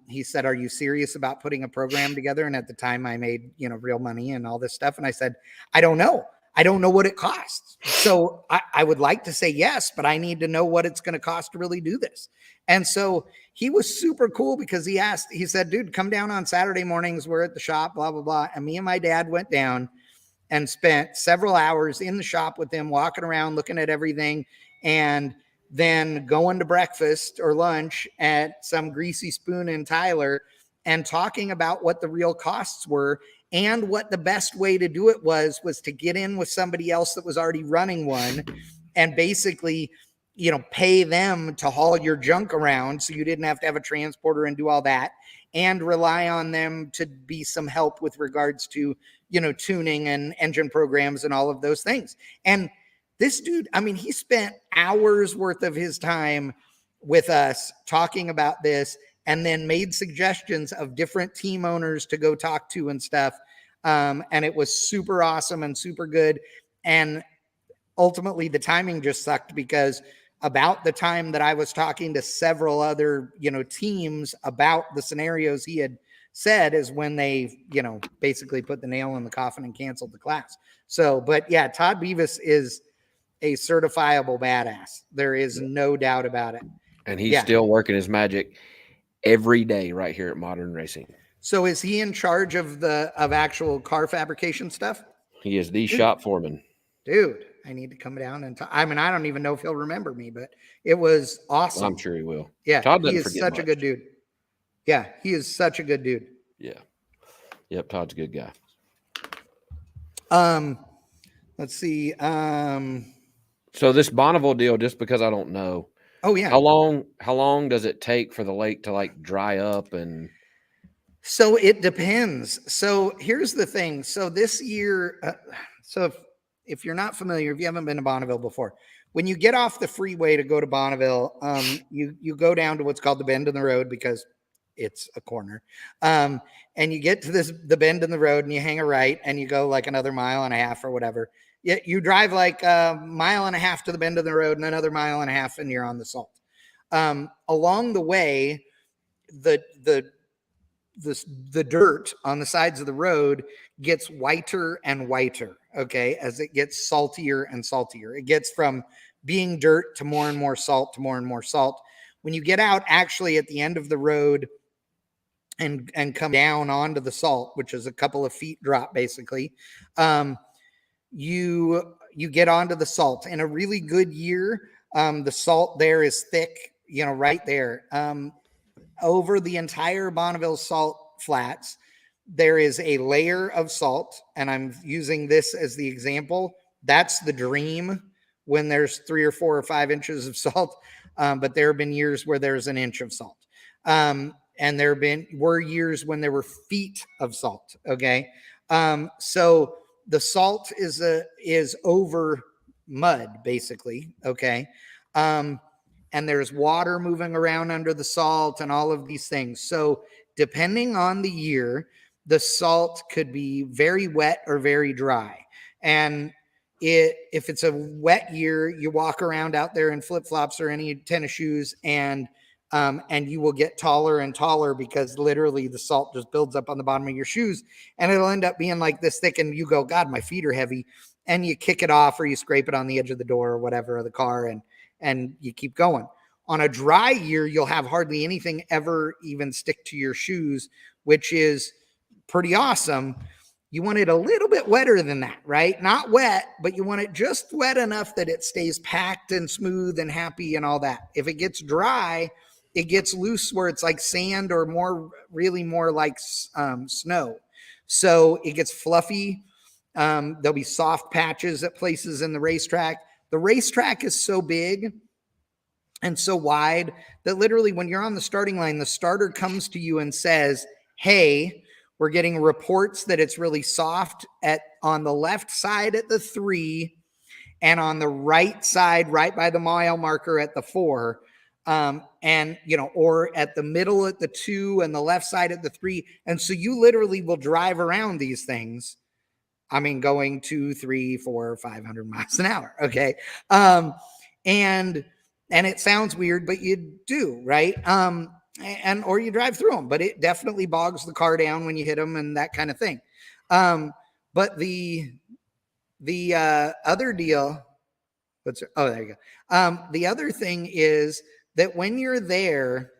He said, are you serious about putting a program together? And at the time I made, you know, real money and all this stuff. And I said, I don't know. I don't know what it costs. So I would like to say yes, but I need to know what it's going to cost to really do this. And so he was super cool because he said, dude, come down on Saturday mornings. We're at the shop, blah, blah, blah. And me and my dad went down and spent several hours in the shop with him, walking around, looking at everything, and then going to breakfast or lunch at some Greasy Spoon in Tyler and talking about what the real costs were and what the best way to do it was to get in with somebody else that was already running one and basically, you know, pay them to haul your junk around so you didn't have to have a transporter and do all that, and rely on them to be some help with regards to, you know, tuning and engine programs and all of those things. And this dude, I mean, he spent hours worth of his time with us talking about this and then made suggestions of different team owners to go talk to and stuff. And it was super awesome and super good. And ultimately the timing just sucked because about the time that I was talking to several other, you know, teams about the scenarios he had said is when they, you know, basically put the nail in the coffin and canceled the class. So, but yeah, Todd Beavis is a certifiable badass. There is no doubt about it. And he's still working his magic every day right here at Modern Racing. So is he in charge of actual car fabrication stuff? He is the shop foreman. Dude, I need to come down and I mean, I don't even know if he'll remember me, but it was awesome. Well, I'm sure he will. Yeah, he is such a good dude. Yeah, he is such a good dude. Yeah. Yep, Todd's a good guy. Let's see. So this Bonneville deal, just because I don't know. Oh yeah. How long does it take for the lake to like dry up? And so it depends. So here's the thing. So this year, so if you're not familiar, if you haven't been to Bonneville before, when you get off the freeway to go to Bonneville, you go down to what's called the bend in the road because it's a corner. And you get to the bend in the road and you hang a right and you go like another mile and a half or whatever. You drive like a mile and a half to the bend of the road and another mile and a half and you're on the salt. Along the way, the dirt on the sides of the road gets whiter and whiter, okay, as it gets saltier and saltier. It gets from being dirt to more and more salt to more and more salt. When you get out actually at the end of the road and come down onto the salt, which is a couple of feet drop basically, you get onto the salt. In a really good year, the salt there is thick, you know, right there. Over the entire Bonneville salt flats, there is a layer of salt, and I'm using this as the example. That's the dream when there's 3 or 4 or 5 inches of salt, but there have been years where there's an inch of salt. And there were years when there were feet of salt, okay? So the salt is over mud, basically, okay? And there's water moving around under the salt and all of these things. So depending on the year, the salt could be very wet or very dry. And if it's a wet year, you walk around out there in flip-flops or any tennis shoes, and you will get taller and taller because literally the salt just builds up on the bottom of your shoes, and it'll end up being like this thick, and you go, God, my feet are heavy, and you kick it off or you scrape it on the edge of the door or whatever of the car, and you keep going. On a dry year, you'll have hardly anything ever even stick to your shoes, which is pretty awesome. You want it a little bit wetter than that, right? Not wet, but you want it just wet enough that it stays packed and smooth and happy and all that. If it gets dry, it gets loose where it's like sand or really more like snow. So it gets fluffy. There'll be soft patches at places in the racetrack. The racetrack is so big and so wide that literally when you're on the starting line, the starter comes to you and says, hey, we're getting reports that it's really soft on the left side at the 3 and on the right side, right by the mile marker at the 4. And, or at the middle at the 2 and the left side at the 3. And so you literally will drive around these things. I mean, going 2, 3, 4, 500 miles an hour. Okay. And it sounds weird, but you do, right? Or you drive through them, but it definitely bogs the car down when you hit them and that kind of thing. But the other deal, there you go. The other thing is that when you're there,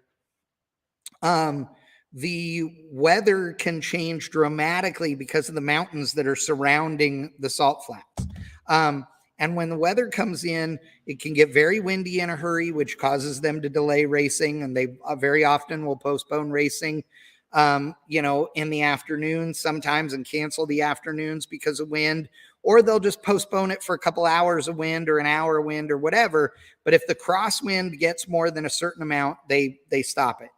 the weather can change dramatically because of the mountains that are surrounding the salt flats. And when the weather comes in, it can get very windy in a hurry, which causes them to delay racing. And they very often will postpone racing, in the afternoons sometimes and cancel the afternoons because of wind, or they'll just postpone it for a couple hours of wind or an hour of wind or whatever. But if the crosswind gets more than a certain amount, they stop it.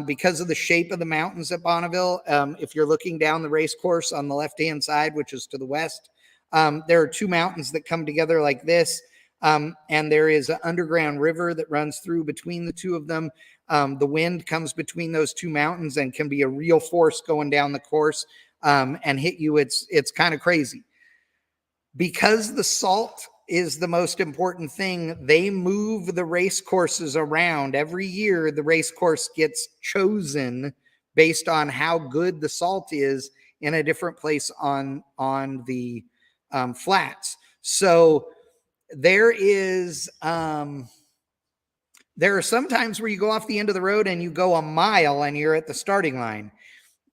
Because of the shape of the mountains at Bonneville, if you're looking down the race course on the left-hand side, which is to the west, there are 2 mountains that come together like this, and there is an underground river that runs through between the 2 of them. The wind comes between those 2 mountains and can be a real force going down the course and hit you. It's kind of crazy. Because the salt is the most important thing, they move the race courses around. Every year, the race course gets chosen based on how good the salt is in a different place on the flats. So there are some times where you go off the end of the road and you go a mile and you're at the starting line.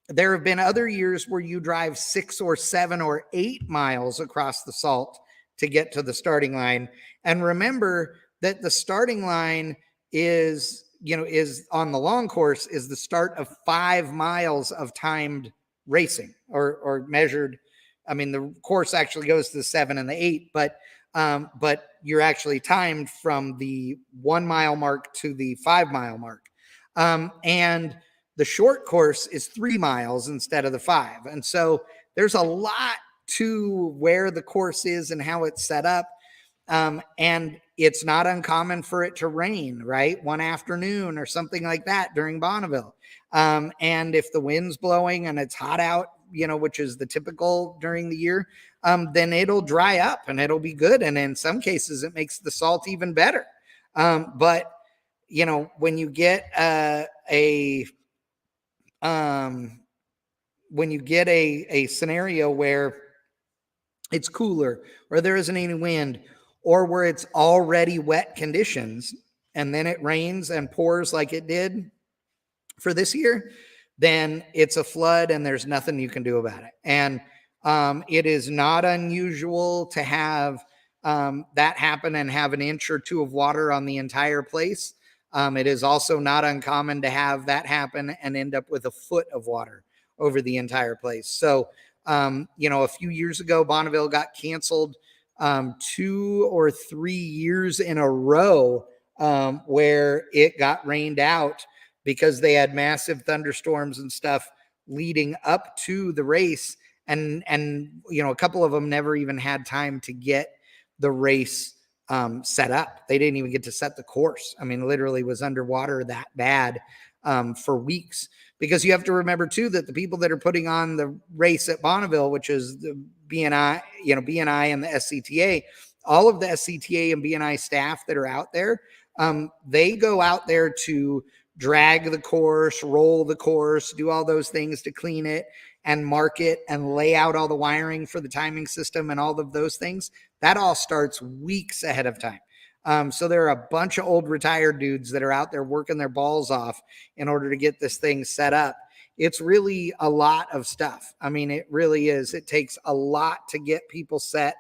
There have been other years where you drive 6 or 7 or 8 miles across the salt to get to the starting line. And remember that the starting line is on the long course is the start of 5 miles of timed racing or measured. I mean, the course actually goes to the 7 and the 8, but you're actually timed from the 1 mile mark to the 5 mile mark. And the short course is 3 miles instead of the 5. And so there's a lot to where the course is and how it's set up. And it's not uncommon for it to rain, right? One afternoon or something like that during Bonneville. And if the wind's blowing and it's hot out, which is the typical during the year, then it'll dry up and it'll be good. And in some cases, it makes the salt even better. But when you get a scenario where it's cooler or there isn't any wind or where it's already wet conditions and then it rains and pours like it did for this year, then it's a flood and there's nothing you can do about it. And it is not unusual to have that happen and have an inch or 2 of water on the entire place. It is also not uncommon to have that happen and end up with a foot of water over the entire place. So, a few years ago, Bonneville got canceled 2 or 3 years in a row where it got rained out because they had massive thunderstorms and stuff leading up to the race. And a couple of them never even had time to get the race set up. They didn't even get to set the course. I mean, literally was underwater that bad for weeks, because you have to remember too, that the people that are putting on the race at Bonneville, which is BNI, BNI and the SCTA, all of the SCTA and BNI staff that are out there, they go out there to drag the course, roll the course, do all those things to clean it and mark it and lay out all the wiring for the timing system and all of those things. That all starts weeks ahead of time. So there are a bunch of old retired dudes that are out there working their balls off in order to get this thing set up. It's really a lot of stuff. I mean, it really is. It takes a lot to get people set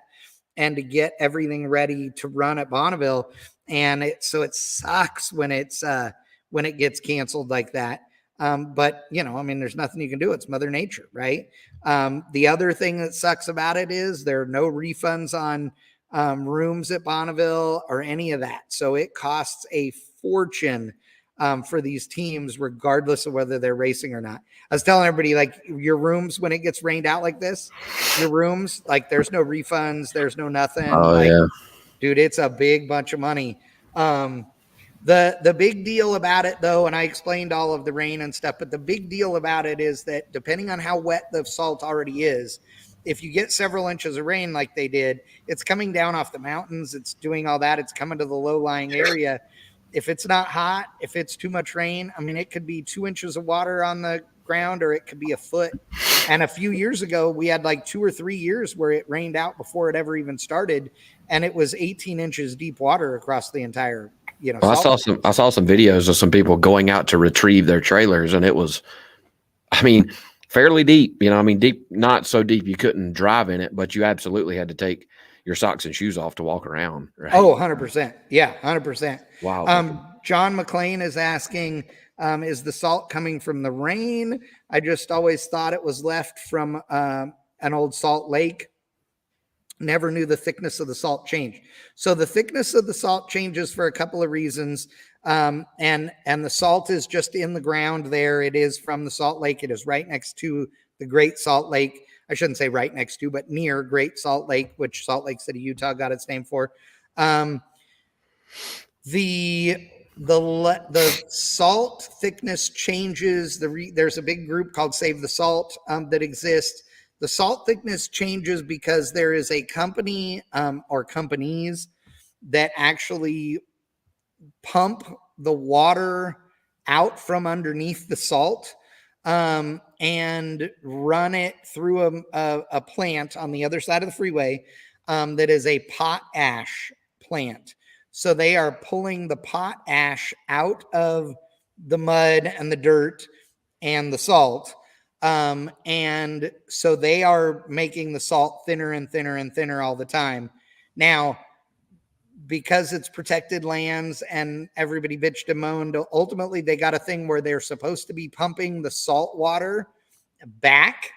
and to get everything ready to run at Bonneville. And so it sucks when it gets canceled like that. But there's nothing you can do. It's Mother Nature, right? The other thing that sucks about it is there are no refunds on rooms at Bonneville or any of that. So it costs a fortune for these teams, regardless of whether they're racing or not. I was telling everybody, like, your rooms, when it gets rained out like this, your rooms, like, there's no refunds, there's no nothing. Yeah. Dude, it's a big bunch of money. The big deal about it, though, and I explained all of the rain and stuff, but the big deal about it is that depending on how wet the salt already is, if you get several inches of rain like they did, it's coming down off the mountains. It's doing all that. It's coming to the low-lying area. If it's not hot, if it's too much rain, I mean, it could be 2 inches of water on the ground, or it could be a foot. And a few years ago, we had like 2 or 3 years where it rained out before it ever even started, and it was 18 inches deep water across the entire, I saw some videos of some people going out to retrieve their trailers, and it was, fairly deep. Deep, not so deep you couldn't drive in it, but you absolutely had to take your socks and shoes off to walk around. Right? Oh, 100%. Yeah, 100%. Wow. John McLean is asking, is the salt coming from the rain? I just always thought it was left from an old salt lake. Never knew the thickness of the salt change. So the thickness of the salt changes for a couple of reasons. And the salt is just in the ground there. It is from the Salt Lake. It is right next to the Great Salt Lake. I shouldn't say right next to, but near Great Salt Lake, which Salt Lake City, Utah got its name for. The salt thickness changes. There's a big group called Save the Salt that exists. The salt thickness changes because there is a company or companies that actually pump the water out from underneath the salt and run it through a plant on the other side of the freeway that is a potash plant. So they are pulling the potash out of the mud and the dirt and the salt. And so they are making the salt thinner and thinner and thinner all the time. Now, because it's protected lands and everybody bitched and moaned, ultimately they got a thing where they're supposed to be pumping the salt water back,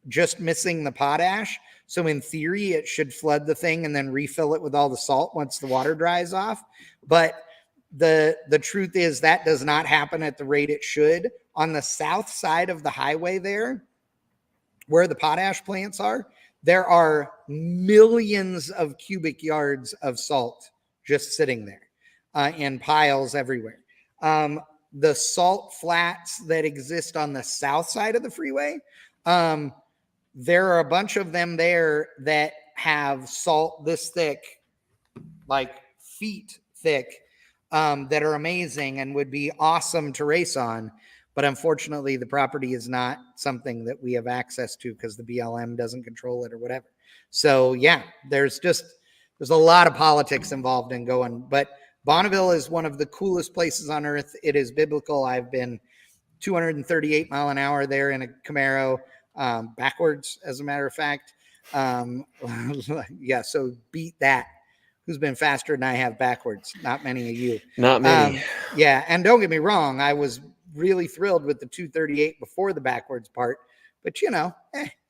just missing the potash. So in theory, it should flood the thing and then refill it with all the salt once the water dries off. But the truth is that does not happen at the rate it should. On the south side of the highway there, where the potash plants are, there are millions of cubic yards of salt just sitting there in piles everywhere. The salt flats that exist on the south side of the freeway, there are a bunch of them there that have salt this thick, like feet thick, that are amazing and would be awesome to race on. But unfortunately, the property is not something that we have access to because the BLM doesn't control it or whatever. So yeah, there's a lot of politics involved in going. But Bonneville is one of the coolest places on earth. It is biblical. I've been 238 mile an hour there in a Camaro, backwards, as a matter of fact. Yeah, so beat that. Who's been faster than I have backwards? Not many of you. Not many. Yeah, and don't get me wrong, I was really thrilled with the 238 before the backwards part, but you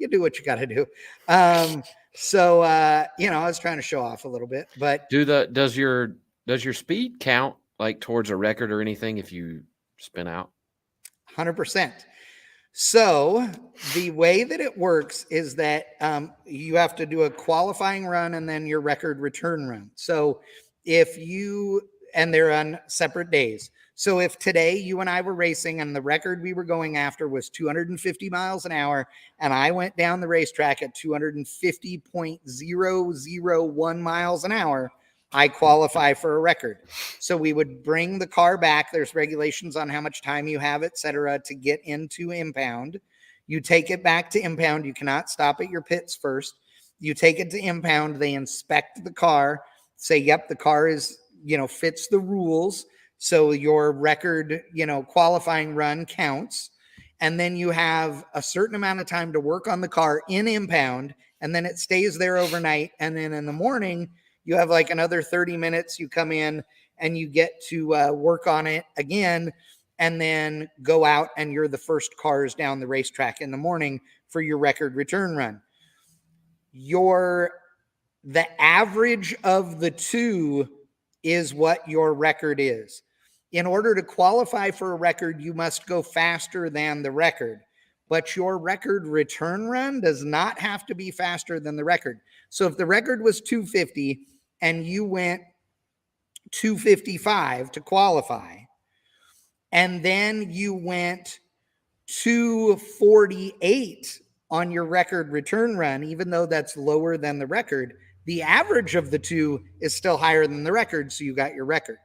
do what you got to do. So I was trying to show off a little bit, but does your speed count like towards a record or anything if you spin out? 100%. So the way that it works is that you have to do a qualifying run and then your record return run. So and they're on separate days. So if today you and I were racing and the record we were going after was 250 miles an hour, and I went down the racetrack at 250.001 miles an hour, I qualify for a record. So we would bring the car back. There's regulations on how much time you have, et cetera, to get into impound. You take it back to impound. You cannot stop at your pits first. You take it to impound. They inspect the car, say, yep, the car is, fits the rules. So your record, qualifying run counts. And then you have a certain amount of time to work on the car in impound, and then it stays there overnight. And then in the morning, you have like another 30 minutes. You come in and you get to work on it again, and then go out, and you're the first cars down the racetrack in the morning for your record return run. The average of the two is what your record is. In order to qualify for a record, you must go faster than the record. But your record return run does not have to be faster than the record. So if the record was 250 and you went 255 to qualify, and then you went 248 on your record return run, even though that's lower than the record, the average of the two is still higher than the record, so you got your record.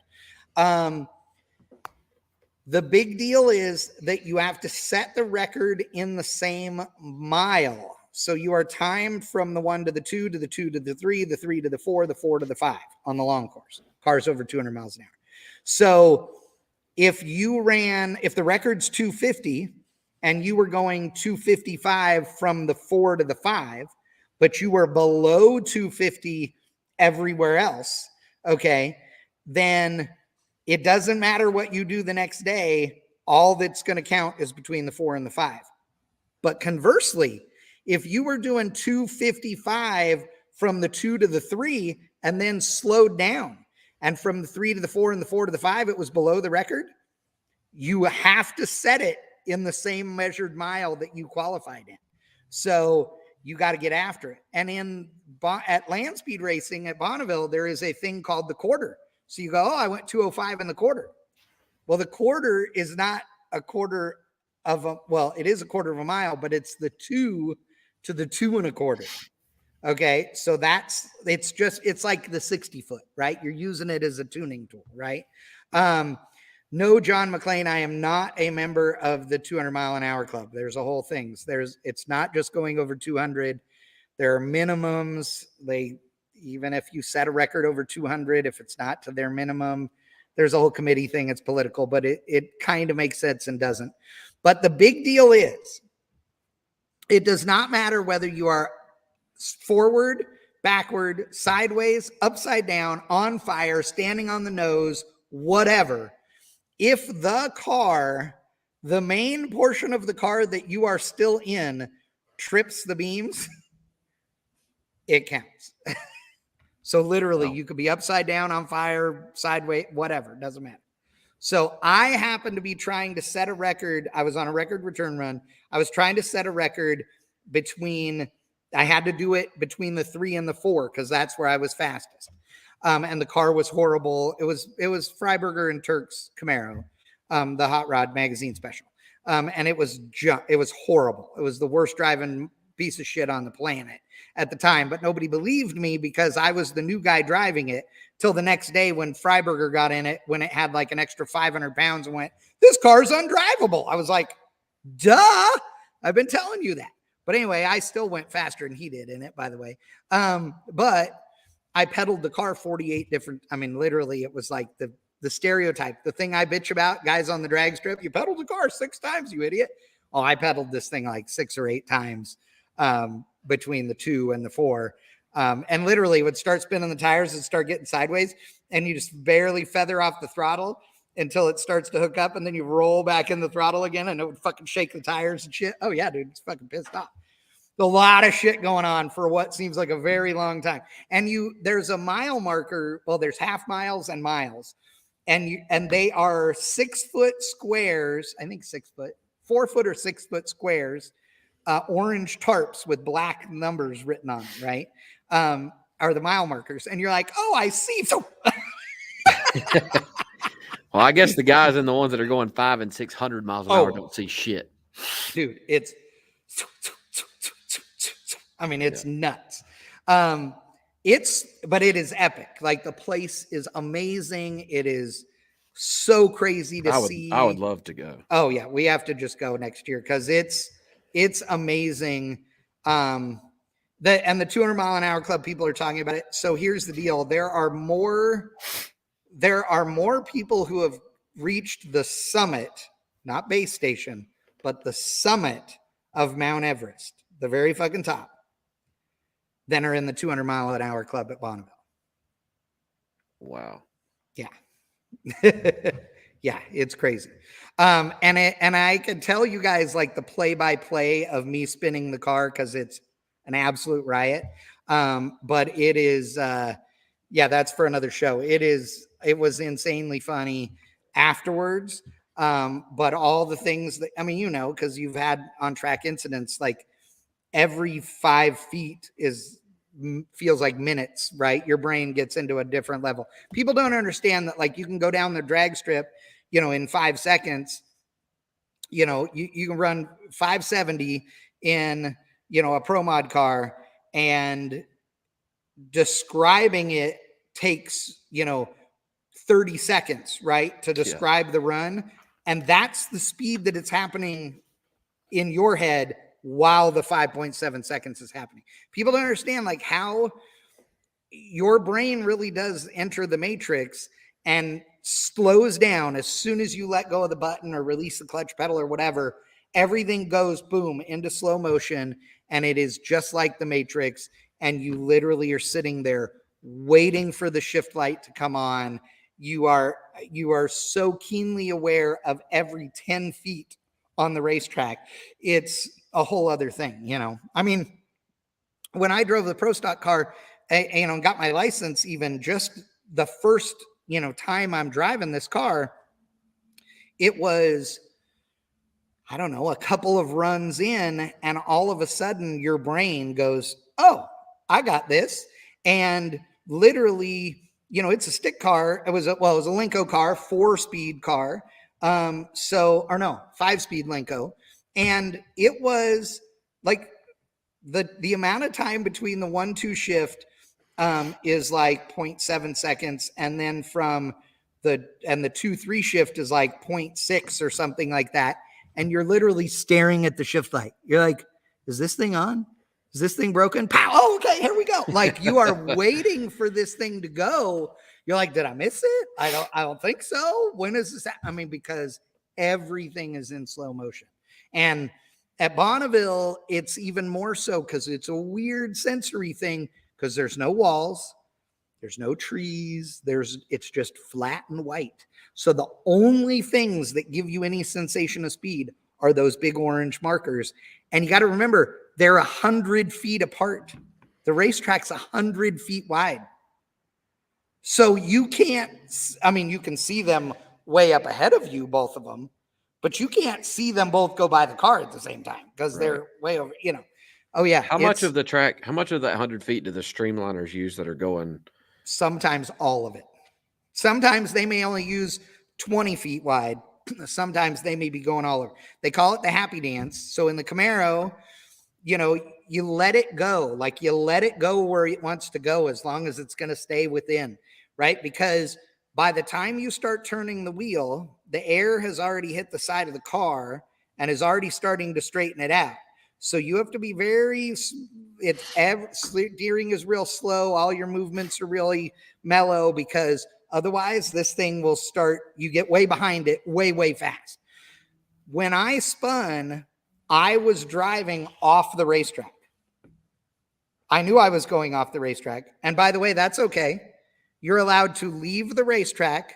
The big deal is that you have to set the record in the same mile. So you are timed from the 1 to the 2 to the 2 to the 3, the 3 to the 4, the 4 to the 5 on the long course. Cars over 200 miles an hour. So if the record's 250 and you were going 255 from the 4 to the 5, but you were below 250 everywhere else, okay, then it doesn't matter what you do the next day. All that's going to count is between the 4 and the 5. But conversely, if you were doing 255 from the 2 to the 3 and then slowed down, and from the 3 to the 4 and the 4 to the 5, it was below the record, you have to set it in the same measured mile that you qualified in. So you got to get after it. And at land speed racing at Bonneville, there is a thing called the quarter. So you go, I went 205 in the quarter. Well, the quarter is not a quarter of it is a quarter of a mile, but it's the 2 to the 2 1/4. Okay. So it's like the 60 foot, right? You're using it as a tuning tool, right? No, John McClain, I am not a member of the 200 mile an hour club. There's a whole thing. It's not just going over 200. There are minimums. Even if you set a record over 200, if it's not to their minimum, there's a whole committee thing. It's political, but it kind of makes sense and doesn't. But the big deal is, it does not matter whether you are forward, backward, sideways, upside down, on fire, standing on the nose, whatever. If the main portion of the car that you are still in trips the beams, it counts. So literally, you could be upside down, on fire, sideways, whatever. It doesn't matter. So I happened to be trying to set a record. I was on a record return run. I was trying to set a record I had to do it between the 3 and the 4 because that's where I was fastest. And the car was horrible. It was Freiberger and Turk's Camaro, the Hot Rod magazine special. And it was horrible. It was the worst driving piece of shit on the planet at the time, but nobody believed me because I was the new guy driving it till the next day when Freiberger got in it, when it had like an extra 500 pounds and went, this car's undrivable. I was like, duh, I've been telling you that. But anyway, I still went faster than he did in it, by the way. But I pedaled the car 48 different, literally it was like the stereotype, the thing I bitch about, guys on the drag strip, you pedaled the car 6 times, you idiot. Oh, I pedaled this thing like 6 or 8 times between the 2 and the 4. And literally would start spinning the tires and start getting sideways, and you just barely feather off the throttle until it starts to hook up, and then you roll back in the throttle again, and it would fucking shake the tires and shit. Oh yeah, dude, it's fucking pissed off. A lot of shit going on for what seems like a very long time. And there's a mile marker. Well, there's half miles and miles, and they are 6 foot squares. I think 6 foot, 4 foot or 6 foot squares, orange tarps with black numbers written on it, right? Are the mile markers. And you're like, oh, I see. So Well, I guess the guys and the ones that are going 500 and 600 miles an hour don't see shit. Dude, it's nuts. But it is epic. Like, the place is amazing. It is so crazy to see. I would love to go. Oh yeah, we have to just go next year because it's amazing. The 200 mile an hour club, people are talking about it. So here's the deal: there are more people who have reached the summit, not base station, but the summit of Mount Everest, the very fucking top, than are in the 200 mile an hour club at Bonneville. Wow. Yeah. Yeah, it's crazy. And I can tell you guys, like, the play-by-play of me spinning the car, because it's an absolute riot. But it is, that's for another show. It was insanely funny afterwards. But all the things that, because you've had on-track incidents, like, every 5 feet feels like minutes, right? Your brain gets into a different level. People don't understand that, like, you can go down the drag strip, in 5 seconds. You can run 570 in, a Pro Mod car, and describing it takes, 30 seconds, right? To describe the run. And that's the speed that it's happening in your head while the 5.7 seconds is happening. People don't understand, like, how your brain really does enter the matrix and slows down as soon as you let go of the button or release the clutch pedal or whatever. Everything goes boom into slow motion, and it is just like the Matrix. And you literally are sitting there waiting for the shift light to come on. You are so keenly aware of every 10 feet on the racetrack. It's a whole other thing, when I drove the Pro Stock car, got my license, even just the first, time I'm driving this car, it was, I don't know, a couple of runs in, and all of a sudden your brain goes, oh, I got this. And literally, it's a stick car. It was a Lenco car, 4-speed car. 5-speed Lenco. And it was like the amount of time between the 1-2 shift is like 0.7 seconds. And then from the 2-3 shift is like 0.6 or something like that. And you're literally staring at the shift light. You're like, is this thing on? Is this thing broken? Pow! Oh, okay, here we go. Like, you are waiting for this thing to go. You're like, did I miss it? I don't think so. When is this? Because everything is in slow motion. And at Bonneville, it's even more so because it's a weird sensory thing, because there's no walls, there's no trees, it's just flat and white. So the only things that give you any sensation of speed are those big orange markers. And you got to remember, they're 100 feet apart. The racetrack's 100 feet wide. So you can't, you can see them way up ahead of you, both of them, but you can't see them both go by the car at the same time, because they're way over, Oh yeah. How much of that 100 feet do the streamliners use that are going? Sometimes all of it. Sometimes they may only use 20 feet wide. Sometimes they may be going all over. They call it the happy dance. So in the Camaro, you let it go. Like, you let it go where it wants to go, as long as it's going to stay within, right? Because by the time you start turning the wheel, the air has already hit the side of the car and is already starting to straighten it out. So you have to be steering is real slow. All your movements are really mellow, because otherwise this thing will you get way behind it way, way fast. When I spun, I was driving off the racetrack. I knew I was going off the racetrack. And by the way, that's okay. You're allowed to leave the racetrack,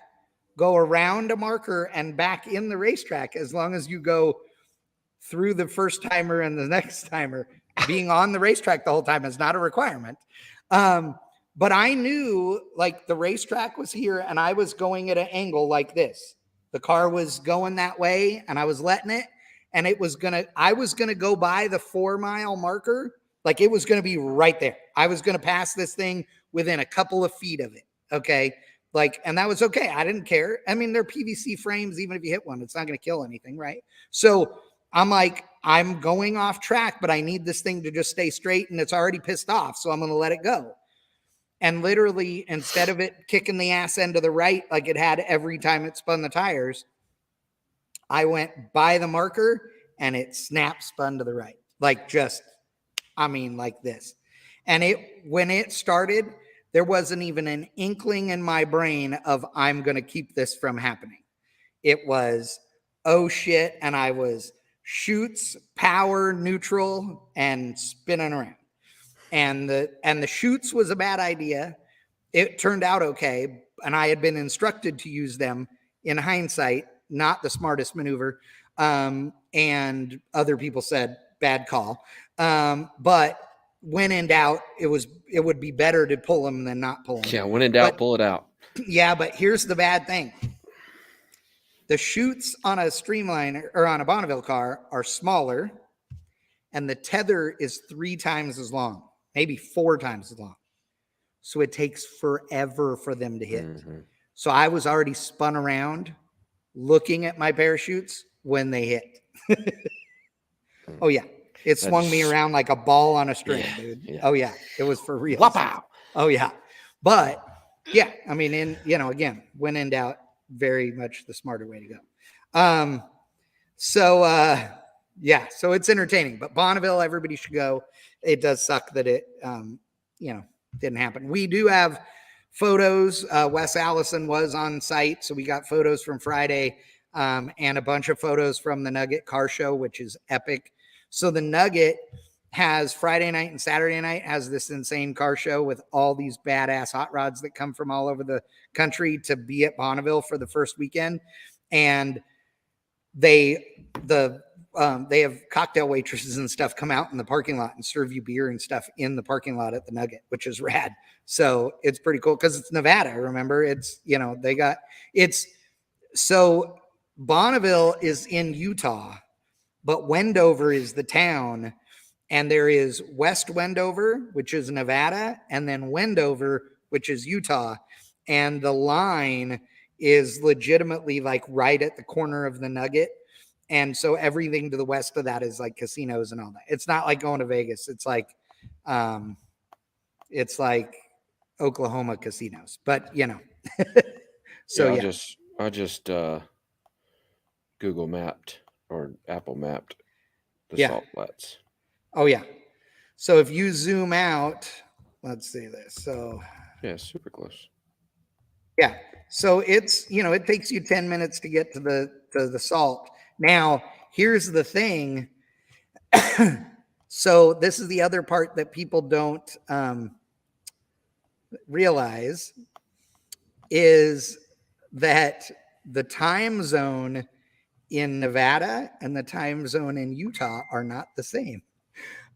go around a marker and back in the racetrack, as long as you go through the first timer and the next timer. Being on the racetrack the whole time is not a requirement. But I knew, like, the racetrack was here and I was going at an angle like this. The car was going that way and I was letting it, and I was going to go by the 4-mile marker. Like, it was going to be right there. I was going to pass this thing within a couple of feet of it. Okay. Like, and that was okay. I didn't care. I mean, they're PVC frames. Even if you hit one, it's not going to kill anything, right? So I'm like, I'm going off track, but I need this thing to just stay straight, and it's already pissed off, so I'm going to let it go. And literally, instead of it kicking the ass end to the right like it had every time it spun the tires, I went by the marker and it spun to the right. Like just, I mean, like this. And when it started, there wasn't even an inkling in my brain of I'm going to keep this from happening. It was, oh shit. And I was shoots, power, neutral, and spinning around. And the shoots was a bad idea. It turned out okay. And I had been instructed to use them in hindsight, not the smartest maneuver. And other people said, bad call. But when in doubt, it would be better to pull them than not pull them. Yeah, when in doubt, pull it out. Yeah, but here's the bad thing. The chutes on a Streamliner or on a Bonneville car are smaller, and the tether is 3 times as long, maybe 4 times as long. So it takes forever for them to hit. Mm-hmm. So I was already spun around looking at my parachutes when they hit. Oh, yeah. It swung me around like a ball on a string, dude. Yeah. Oh, yeah. It was for real. Wow. Oh, yeah. But, yeah, I mean, again, when in doubt, very much the smarter way to go. So it's entertaining. But Bonneville, everybody should go. It does suck that it, didn't happen. We do have photos. Wes Allison was on site, so we got photos from Friday and a bunch of photos from the Nugget car show, which is epic. So the Nugget has Friday night and Saturday night has this insane car show with all these badass hot rods that come from all over the country to be at Bonneville for the first weekend. And they have cocktail waitresses and stuff come out in the parking lot and serve you beer and stuff in the parking lot at the Nugget, which is rad. So it's pretty cool because it's Nevada. Remember, so Bonneville is in Utah, but Wendover is the town. And there is West Wendover, which is Nevada, and then Wendover, which is Utah. And the line is legitimately like right at the corner of the Nugget. And so everything to the west of that is like casinos and all that. It's not like going to Vegas. It's like Oklahoma casinos, but So yeah, I just Google mapped or Apple mapped the salt flats. Oh yeah. So if you zoom out, let's see this. So yeah, super close. Yeah. So it's, it takes you 10 minutes to get to the salt. Now, here's the thing. So this is the other part that people don't realize is that the time zone in Nevada and the time zone in Utah are not the same.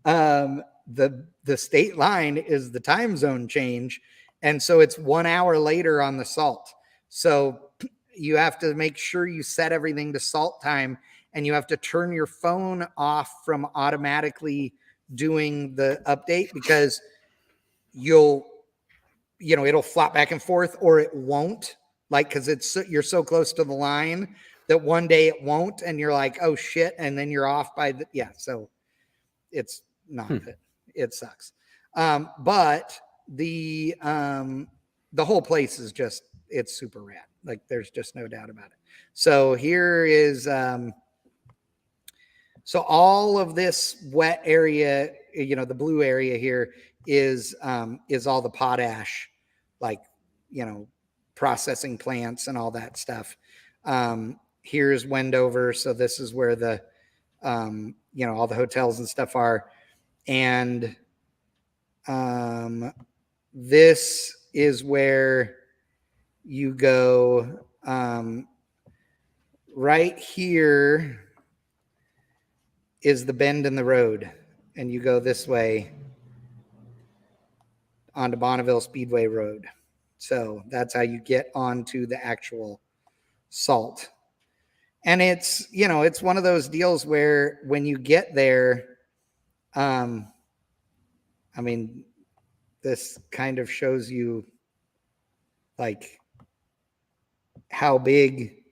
The state line is the time zone change. And so it's 1 hour later on the salt. So you have to make sure you set everything to salt time, and you have to turn your phone off from automatically doing the update because it'll flop back and forth, or it won't, like, cause you're so close to the line that one day it won't. And you're like, oh shit. And then you're off by so it's not that it sucks. But the whole place is it's super rad. Like there's just no doubt about it. So here is, so all of this wet area, the blue area here is all the potash, like, processing plants and all that stuff. Here's Wendover. So this is where the, all the hotels and stuff are. And this is where you go. Right here is the bend in the road, and you go this way onto Bonneville Speedway Road. So that's how you get onto the actual salt. And it's, it's one of those deals where when you get there, this kind of shows you like how big,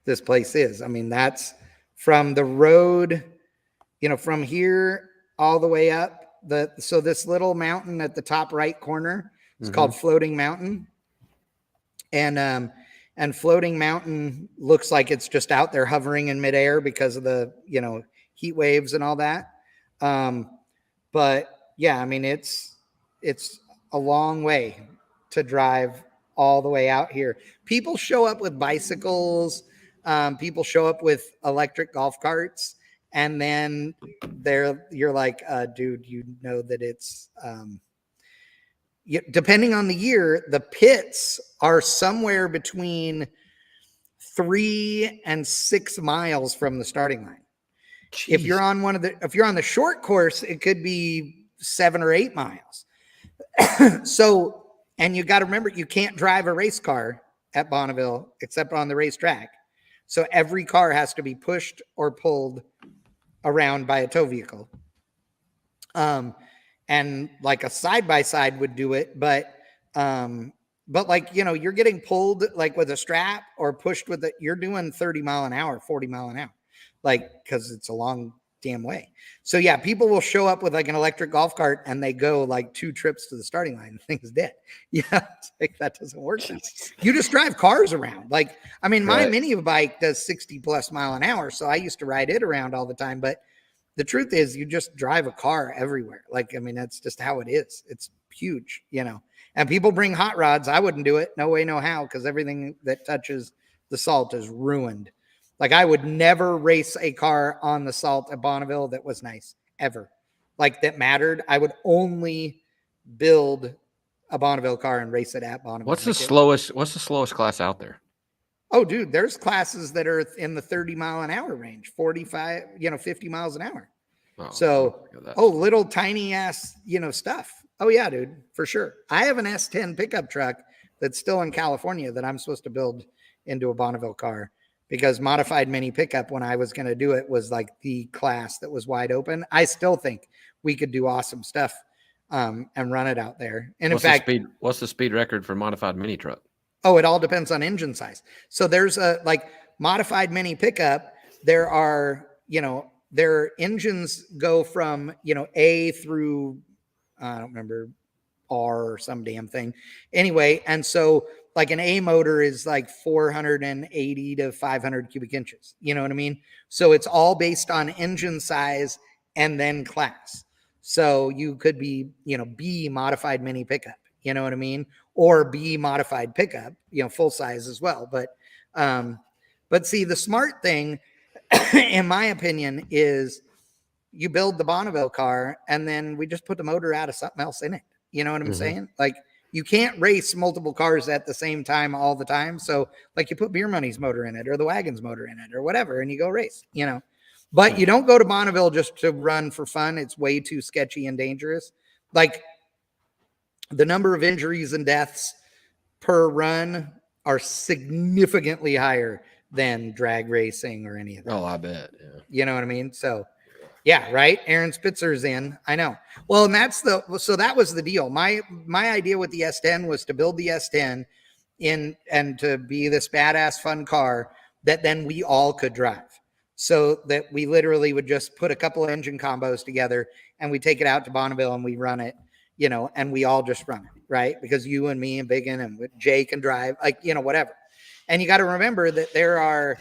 this place is. I mean, that's from the road, from here all the way up. So this little mountain at the top right corner is called Floating Mountain. And Floating Mountain looks like it's just out there hovering in midair because of the, heat waves and all that. But yeah, I mean, it's a long way to drive all the way out here. People show up with bicycles. People show up with electric golf carts. And then you're like, dude, that it's, depending on the year, the pits are somewhere between 3 and 6 miles from the starting line. Jeez. If you're on the short course, it could be 7 or 8 miles. So, and you got to remember, you can't drive a race car at Bonneville except on the racetrack. So every car has to be pushed or pulled around by a tow vehicle. And like a side-by-side would do it, but like, you're getting pulled like with a strap or pushed with it. You're doing 30 mile an hour, 40 mile an hour, like, cause it's a long damn way. So yeah, people will show up with like an electric golf cart and they go like 2 trips to the starting line. The thing's dead. Yeah. It's like, that doesn't work. You just drive cars around. Like, I mean, my mini bike does 60 plus mile an hour. So I used to ride it around all the time, but the truth is you just drive a car everywhere. Like, I mean, that's just how it is. It's huge, and people bring hot rods. I wouldn't do it. No way, no how. Cause everything that touches the salt is ruined. Like, I would never race a car on the salt at Bonneville that was nice, ever. Like, that mattered. I would only build a Bonneville car and race it at Bonneville. What's the slowest class out there? Oh, dude, there's classes that are in the 30 mile an hour range, 45, 50 miles an hour. Oh, so, little tiny ass, stuff. Oh yeah, dude, for sure. I have an S10 pickup truck that's still in California that I'm supposed to build into a Bonneville car, because modified mini pickup, when I was going to do it, was like the class that was wide open. I still think we could do awesome stuff and run it out there. And what's the speed record for modified mini truck? Oh, it all depends on engine size. So there's a modified mini pickup. There are, their engines go from, A through, I don't remember, R or some damn thing. Anyway, and so like an A motor is like 480 to 500 cubic inches. You know what I mean? So it's all based on engine size and then class. So you could be, B modified mini pickup. You know what I mean? Or B modified pickup, full size as well. But see, the smart thing, in my opinion, is you build the Bonneville car and then we just put the motor out of something else in it. You know what I'm saying? Like, you can't race multiple cars at the same time all the time. So like, you put Beer Money's motor in it or the Wagon's motor in it or whatever, and you go race, but you don't go to Bonneville just to run for fun. It's way too sketchy and dangerous. Like, the number of injuries and deaths per run are significantly higher than drag racing or any of that. Oh, I bet. Yeah. You know what I mean? So yeah, right. Aaron Spitzer's in. I know. Well, and so that was the deal. My idea with the S10 was to build the S10 and to be this badass fun car that then we all could drive. So that we literally would just put a couple of engine combos together and we take it out to Bonneville and we run it, and we all just run it, right? Because you and me and Biggin and Jay can drive, like, whatever. And you got to remember that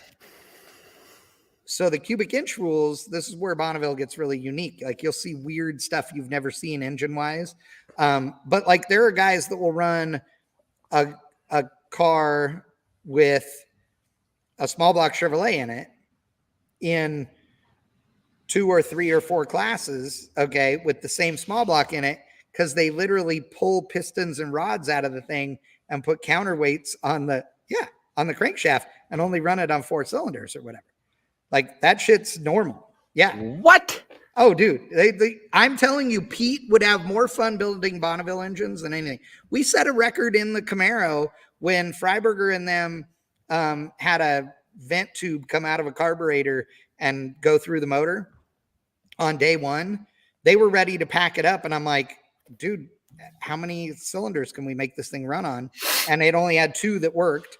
so the cubic inch rules, this is where Bonneville gets really unique. Like, you'll see weird stuff you've never seen engine wise. But like, there are guys that will run a car with a small block Chevrolet in it in 2 or 3 or 4 classes, okay, with the same small block in it, because they literally pull pistons and rods out of the thing and put counterweights on the crankshaft and only run it on 4 cylinders or whatever. Like, that shit's normal. Yeah. What? Oh, dude, I'm telling you, Pete would have more fun building Bonneville engines than anything. We set a record in the Camaro when Freiberger and them had a vent tube come out of a carburetor and go through the motor on day 1. They were ready to pack it up. And I'm like, dude, how many cylinders can we make this thing run on? And it only had 2 that worked.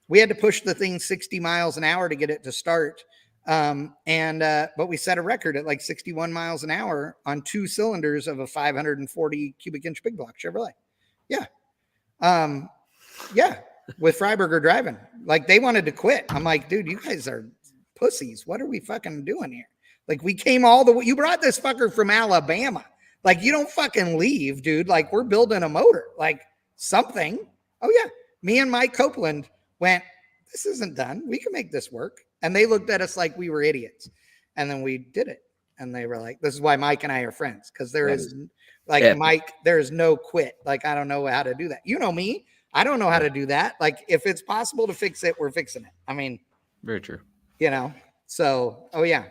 We had to push the thing 60 miles an hour to get it to start. But we set a record at like 61 miles an hour on 2 cylinders of a 540 cubic inch big block Chevrolet. Yeah. Yeah. With Freiberger driving. Like, they wanted to quit. I'm like, dude, you guys are pussies. What are we fucking doing here? Like, we came all the way. You brought this fucker from Alabama. Like, you don't fucking leave, dude. Like, we're building a motor. Like, something. Oh, yeah. Me and Mike Copeland went, this isn't done. We can make this work. And they looked at us like we were idiots. And then we did it. And they were like, this is why Mike and I are friends. Because there is, like, epic. Mike, there is no quit. Like, I don't know how to do that. You know me. I don't know how to do that. Like, if it's possible to fix it, we're fixing it. I mean. Very true. You know. So, oh, yeah.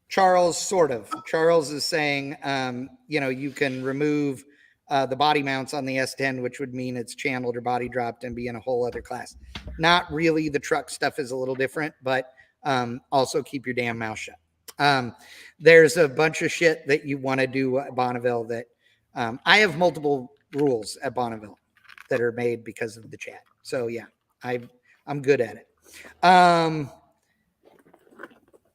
Charles, sort of. Charles is saying, you can remove the body mounts on the S10, which would mean it's channeled or body dropped and be in a whole other class. Not really. The truck stuff is a little different, but also keep your damn mouth shut. There's a bunch of shit that you want to do at Bonneville that I have multiple rules at Bonneville that are made because of the chat. So yeah, I'm good at it.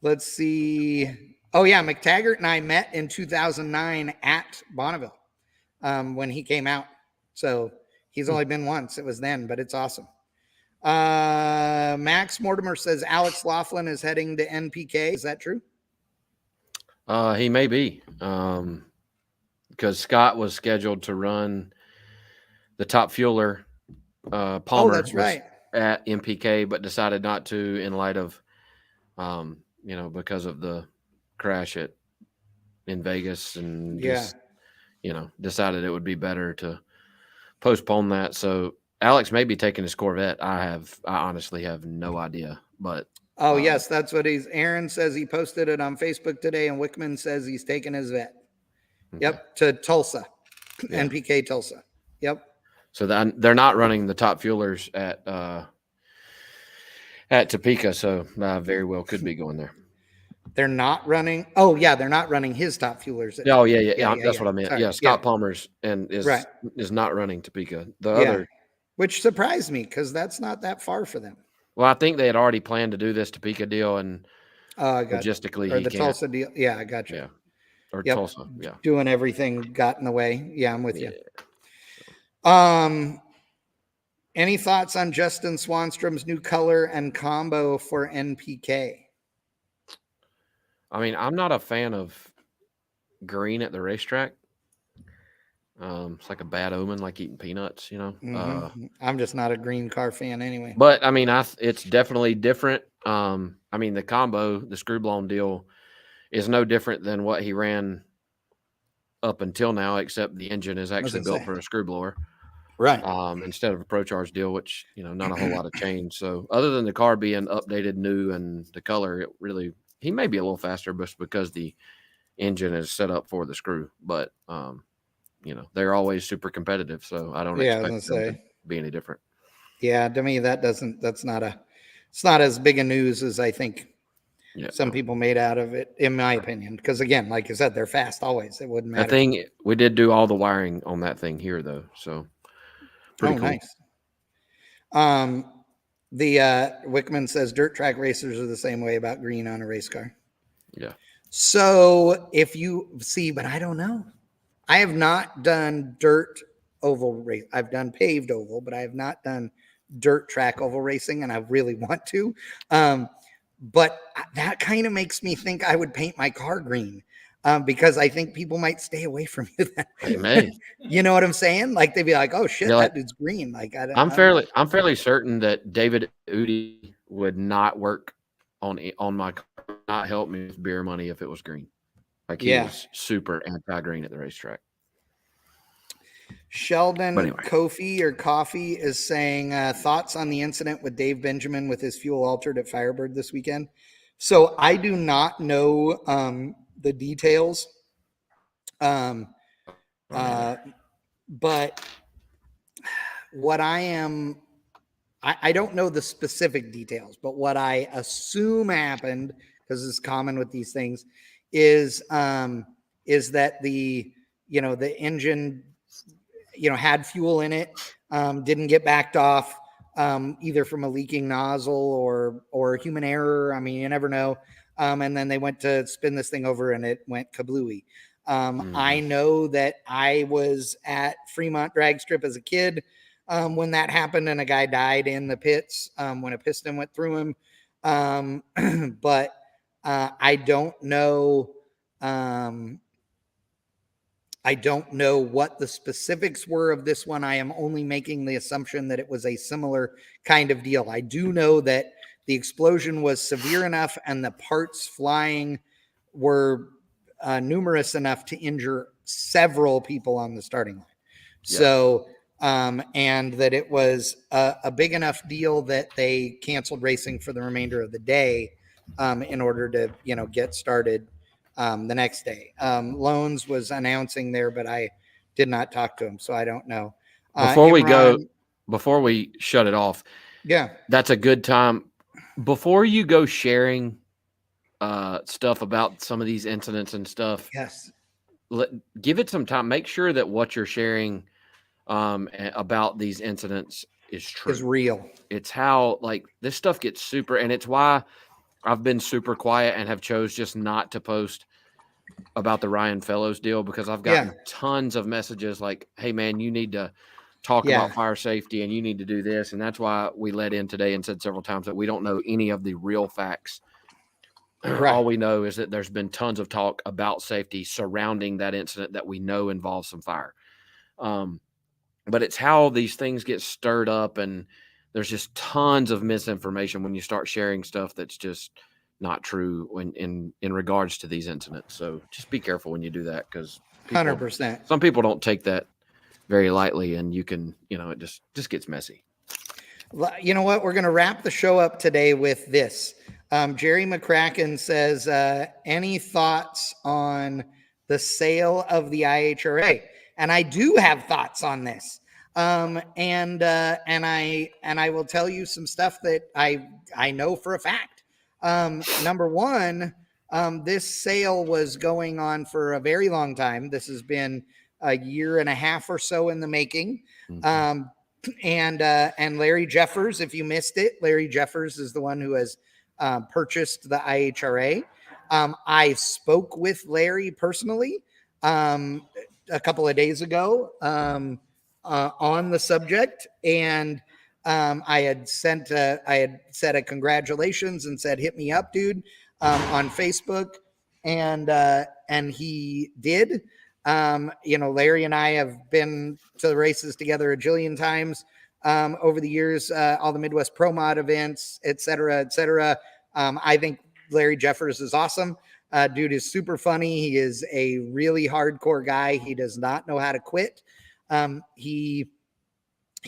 Let's see. Oh yeah, McTaggart and I met in 2009 at Bonneville when he came out. So he's only been once. It was then, but it's awesome. Max Mortimer says Alex Laughlin is heading to NPK. Is that true? He may be, because Scott was scheduled to run the Top Fueler. Palmer that's right. At NPK, but decided not to in light of, because of the crash in Vegas, and just, decided it would be better to postpone that. So Alex may be taking his Corvette. I honestly have no idea, but. Oh, yes, that's what Aaron says. He posted it on Facebook today, and Wickman says he's taking his vet. Okay. Yep, to Tulsa, NPK Tulsa. Yep. So they're not running the Top Fuelers at Topeka, so very well could be going there. They're not running. Oh, yeah, they're not running his Top Fuelers. Yeah, that's what I meant. Sorry. Yeah, Scott Palmer's is not running Topeka. The other, which surprised me because that's not that far for them. Well, I think they had already planned to do this Topeka deal, and logistically, or the Tulsa deal. Yeah, I got you. Yeah, or Tulsa. Yeah, doing everything got in the way. Yeah, I'm with you. Any thoughts on Justin Swanstrom's new color and combo for NPK? I mean, I'm not a fan of green at the racetrack. It's like a bad omen, like eating peanuts, Mm-hmm. I'm just not a green car fan anyway. But I mean, it's definitely different. I mean, the combo, the screw blown deal, is no different than what he ran up until now, except the engine is actually built for a screw blower, right? Instead of a Pro Charge deal, which not a whole lot of change. So other than the car being updated, new, and the color, he may be a little faster, just because the engine is set up for the screw, but. They're always super competitive, so I don't expect them to be any different. Yeah, to me, it's not as big a news as I think some people made out of it, in my opinion. Because again, like you said, they're fast always. It wouldn't matter. I think we did do all the wiring on that thing here, though, so pretty cool. Nice. The Wickman says dirt track racers are the same way about green on a race car. Yeah. So if you see, but I don't know. I have not done dirt oval race. I've done paved oval, but I have not done dirt track oval racing, and I really want to. But that kind of makes me think I would paint my car green, because I think people might stay away from you. They may. You know what I'm saying? Like, they'd be like, "Oh shit, that dude's green." Like, I'm fairly certain that David Udi would not work on my car, not help me with beer money if it was green. Like, he was super anti-green at the racetrack. Sheldon Kofi or Coffee is saying thoughts on the incident with Dave Benjamin with his fuel altered at Firebird this weekend. So I do not know the details, but what I don't know the specific details, but what I assume happened, because it's common with these things, is that the engine, had fuel in it, didn't get backed off, either from a leaking nozzle or human error. I mean, you never know. And then they went to spin this thing over and it went kablooey. I know that I was at Fremont Drag Strip as a kid when that happened, and a guy died in the pits when a piston went through him. But I don't know. I don't know what the specifics were of this one. I am only making the assumption that it was a similar kind of deal. I do know that the explosion was severe enough and the parts flying were numerous enough to injure several people on the starting line. Yeah. So, and that it was a big enough deal that they canceled racing for the remainder of the day in order to, get started the next day. Loans was announcing there, but I did not talk to him, so I don't know. Before we shut it off, yeah, that's a good time. Before you go sharing stuff about some of these incidents and stuff, yes, give it some time. Make sure that what you're sharing about these incidents is true. Is real. It's how this stuff gets super, and it's why I've been super quiet and have chose just not to post about the Ryan Fellows deal, because I've gotten tons of messages like, hey man, you need to talk about fire safety and you need to do this. And that's why we let in today and said several times that we don't know any of the real facts. Right. All we know is that there's been tons of talk about safety surrounding that incident that we know involves some fire. But it's how these things get stirred up, and there's just tons of misinformation when you start sharing stuff that's just not true in regards to these incidents. So just be careful when you do that, because 100%. Some people don't take that very lightly, and you can, it just gets messy. You know what? We're going to wrap the show up today with this. Jerry McCracken says, any thoughts on the sale of the IHRA? And I do have thoughts on this. And I will tell you some stuff that I know for a fact. Number one, this sale was going on for a very long time. This has been a year and a half or so in the making. Mm-hmm. And Larry Jeffers, if you missed it, Larry Jeffers is the one who has purchased the IHRA. I spoke with Larry personally a couple of days ago on the subject, and I had said a congratulations and said, hit me up, dude, on Facebook, and he did. Larry and I have been to the races together a jillion times over the years, all the Midwest Pro Mod events, et cetera, et cetera. I think Larry Jeffers is awesome. Dude is super funny. He is a really hardcore guy. He does not know how to quit. He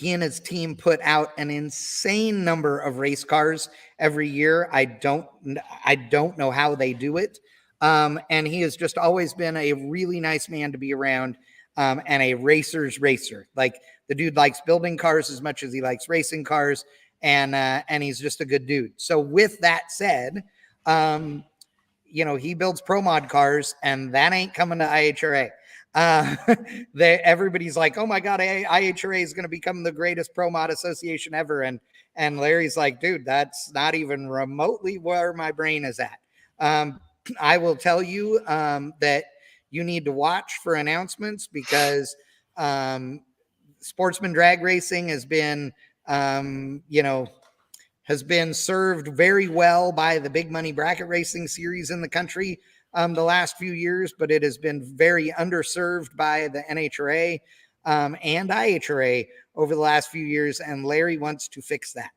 and his team put out an insane number of race cars every year. I don't know how they do it. And he has just always been a really nice man to be around, and a racer's racer. Like, the dude likes building cars as much as he likes racing cars, and he's just a good dude. So with that said, he builds pro mod cars, and that ain't coming to IHRA. Everybody's like, oh my God, IHRA is going to become the greatest pro mod association ever. And Larry's like, dude, that's not even remotely where my brain is at. I will tell you that you need to watch for announcements, because sportsman drag racing has been, has been served very well by the big money bracket racing series in the country the last few years, but it has been very underserved by the NHRA and IHRA over the last few years, and Larry wants to fix that.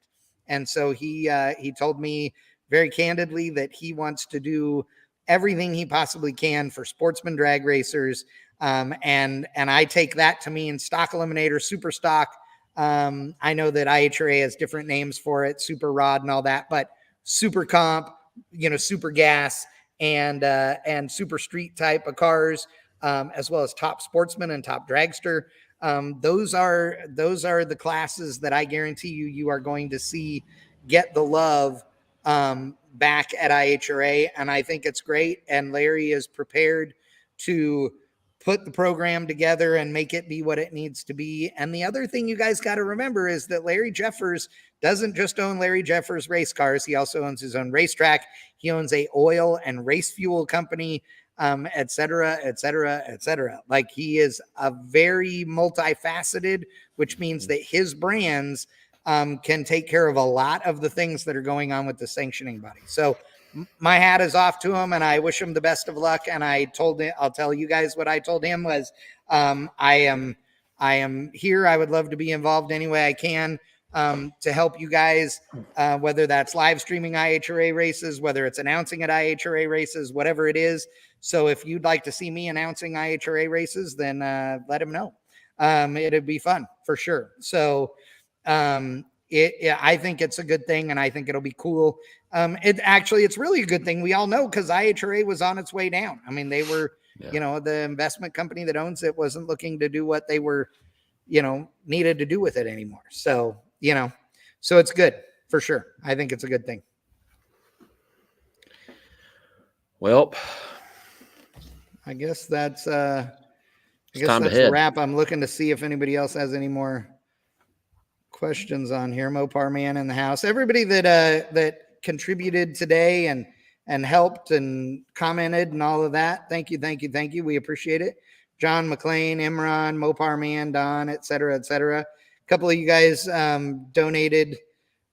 And so he told me very candidly that he wants to do everything he possibly can for sportsman drag racers, and I take that to mean stock eliminator, super stock. I know that IHRA has different names for it, super rod and all that, but super comp, super gas, and super street type of cars, as well as top sportsman and top dragster. Those are the classes that I guarantee you are going to see get the love back at IHRA, and I think it's great. And Larry is prepared to put the program together and make it be what it needs to be. And the other thing you guys got to remember is that Larry Jeffers doesn't just own Larry Jeffers race cars. He also owns his own racetrack. He owns a oil and race fuel company, et cetera, et cetera, et cetera. Like, he is a very multifaceted, which means that his brands can take care of a lot of the things that are going on with the sanctioning body. So my hat is off to him, and I wish him the best of luck. And I told him, I'll tell you guys what I told him was, I am here. I would love to be involved any way I can to help you guys, whether that's live streaming IHRA races, whether it's announcing at IHRA races, whatever it is. So if you'd like to see me announcing IHRA races, then let him know. It'd be fun for sure. So I think it's a good thing, and I think it'll be cool. It's really a good thing. We all know, because IHRA was on its way down. I mean, they were, the investment company that owns it wasn't looking to do what they were, needed to do with it anymore. So, so it's good for sure. I think it's a good thing. Well, I guess that's a wrap. I'm looking to see if anybody else has any more questions on here. Mopar Man in the house. Everybody that contributed today and helped and commented and all of that. Thank you. We appreciate it. John McLean, Imran, Mopar Man, Don, et cetera, et cetera. A couple of you guys donated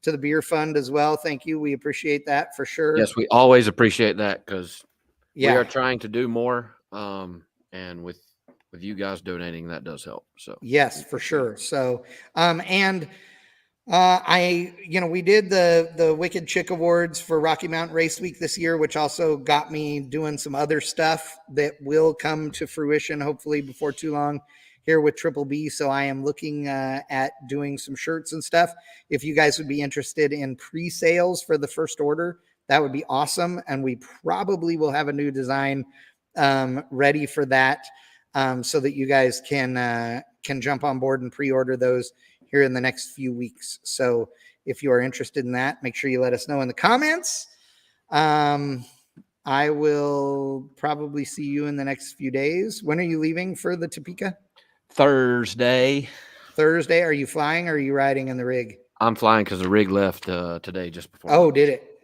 to the beer fund as well. Thank you. We appreciate that for sure. Yes, we always appreciate that, because we are trying to do more. And with you guys donating, that does help. So yes, for sure. So, we did the Wicked Chick Awards for Rocky Mountain Race Week this year, which also got me doing some other stuff that will come to fruition hopefully before too long here with Triple B. So I am looking at doing some shirts and stuff. If you guys would be interested in pre-sales for the first order, that would be awesome. And we probably will have a new design ready for that, so that you guys can jump on board and pre-order those here in the next few weeks. So if you are interested in that, make sure you let us know in the comments. I will probably see you in the next few days. When are you leaving for the Topeka? Thursday. Are you flying, or are you riding in the rig? I'm flying, because the rig left today just before. Oh, did it?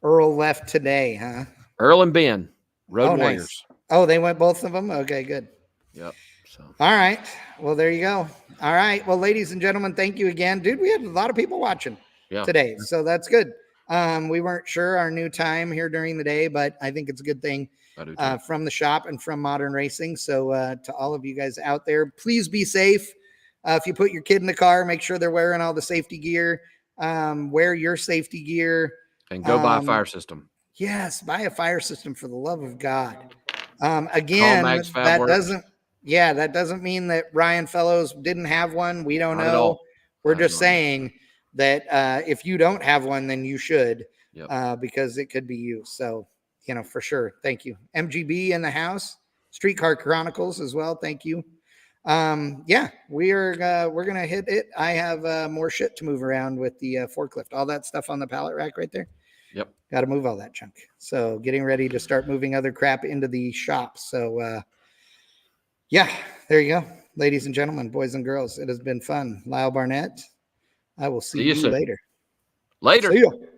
Earl left today, huh? Earl and Ben, Road Warriors. Nice. Oh, they went, both of them? Okay, good. Yep. So. All right. Well, there you go. All right. Well, ladies and gentlemen, thank you again. Dude, we had a lot of people watching today, so that's good. We weren't sure our new time here during the day, but I think it's a good thing from the shop and from Modern Racing. So to all of you guys out there, please be safe. If you put your kid in the car, make sure they're wearing all the safety gear. Wear your safety gear. And go buy a fire system. Yes, buy a fire system, for the love of God. Again, that doesn't mean that Ryan Fellows didn't have one. We don't know. We're just saying that if you don't have one, then you should, because it could be you. So, for sure. Thank you. MGB in the house, Streetcar Chronicles as well. Thank you. We're going to hit it. I have more shit to move around with the forklift, all that stuff on the pallet rack right there. Yep. Got to move all that junk. So getting ready to start moving other crap into the shop. So, there you go. Ladies and gentlemen, boys and girls, it has been fun. Lyle Barnett, I will see you later. Later. See you.